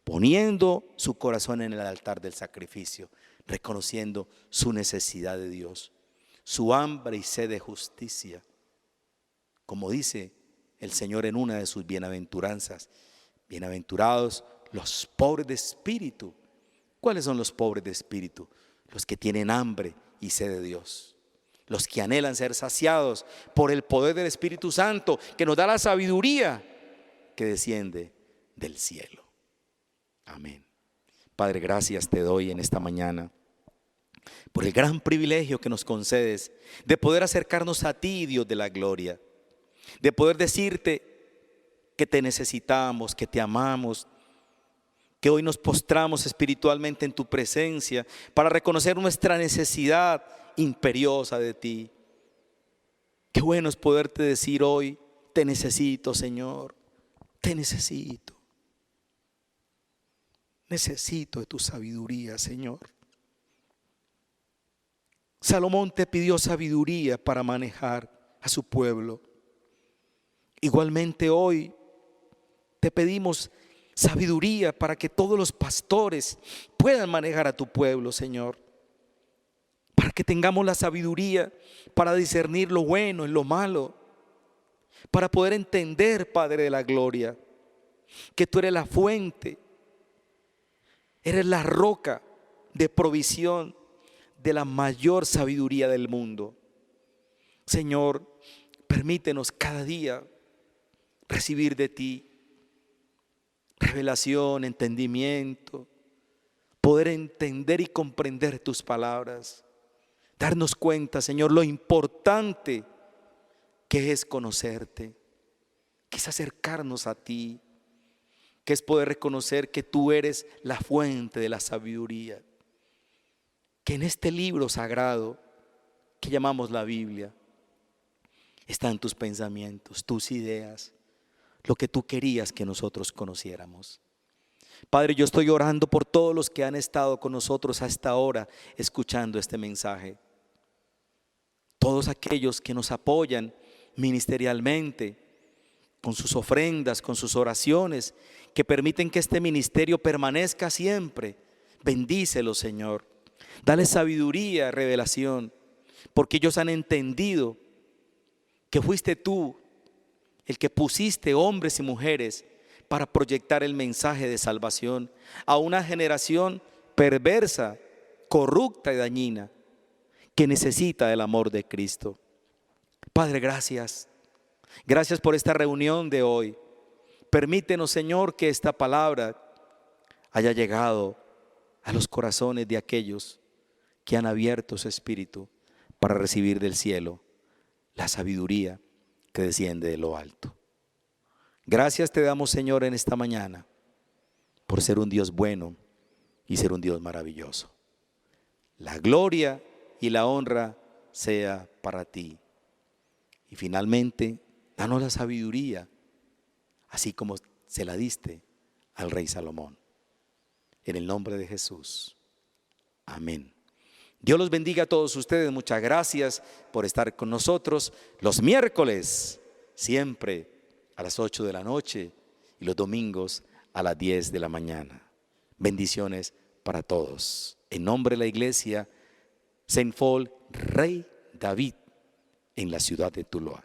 [SPEAKER 5] poniendo su corazón en el altar del sacrificio, reconociendo su necesidad de Dios, su hambre y sed de justicia. Como dice el Señor en una de sus bienaventuranzas: bienaventurados los pobres de espíritu. ¿Cuáles son los pobres de espíritu? Los que tienen hambre y sed de Dios, los que anhelan ser saciados por el poder del Espíritu Santo, que nos da la sabiduría que desciende del cielo. Amén. Padre, gracias te doy en esta mañana por el gran privilegio que nos concedes de poder acercarnos a ti, Dios de la gloria, de poder decirte que te necesitamos, que te amamos, que hoy nos postramos espiritualmente en tu presencia para reconocer nuestra necesidad imperiosa de ti. Qué bueno es poderte decir hoy: te necesito, Señor, te necesito. Necesito de tu sabiduría, Señor. Salomón te pidió sabiduría para manejar a su pueblo. Igualmente hoy te pedimos sabiduría para que todos los pastores puedan manejar a tu pueblo, Señor. Para que tengamos la sabiduría para discernir lo bueno y lo malo. Para poder entender, Padre de la gloria, que tú eres la fuente, eres la roca de provisión de la mayor sabiduría del mundo. Señor, permítenos cada día recibir de ti revelación, entendimiento, poder entender y comprender tus palabras, darnos cuenta, Señor, lo importante que es conocerte, que es acercarnos a ti, que es poder reconocer que tú eres la fuente de la sabiduría, que en este libro sagrado que llamamos la Biblia están tus pensamientos, tus ideas, lo que tú querías que nosotros conociéramos. Padre, yo estoy orando por todos los que han estado con nosotros a esta hora escuchando este mensaje. Todos aquellos que nos apoyan ministerialmente, con sus ofrendas, con sus oraciones, que permiten que este ministerio permanezca siempre. Bendícelos, Señor. Dale sabiduría, revelación, porque ellos han entendido que fuiste tú el que pusiste hombres y mujeres para proyectar el mensaje de salvación a una generación perversa, corrupta y dañina, que necesita del amor de Cristo. Padre, gracias. Gracias por esta reunión de hoy. Permítenos, Señor, que esta palabra haya llegado a los corazones de aquellos que han abierto su espíritu para recibir del cielo la sabiduría que desciende de lo alto. Gracias te damos, Señor, en esta mañana por ser un Dios bueno y ser un Dios maravilloso. La gloria y la honra sea para ti. Y finalmente, danos la sabiduría, así como se la diste al rey Salomón. En el nombre de Jesús. Amén. Dios los bendiga a todos ustedes. Muchas gracias por estar con nosotros los miércoles, siempre a las 8 de la noche y los domingos a las 10 de la mañana. Bendiciones para todos. En nombre de la iglesia Saint Paul, Rey David, en la ciudad de Tuluá.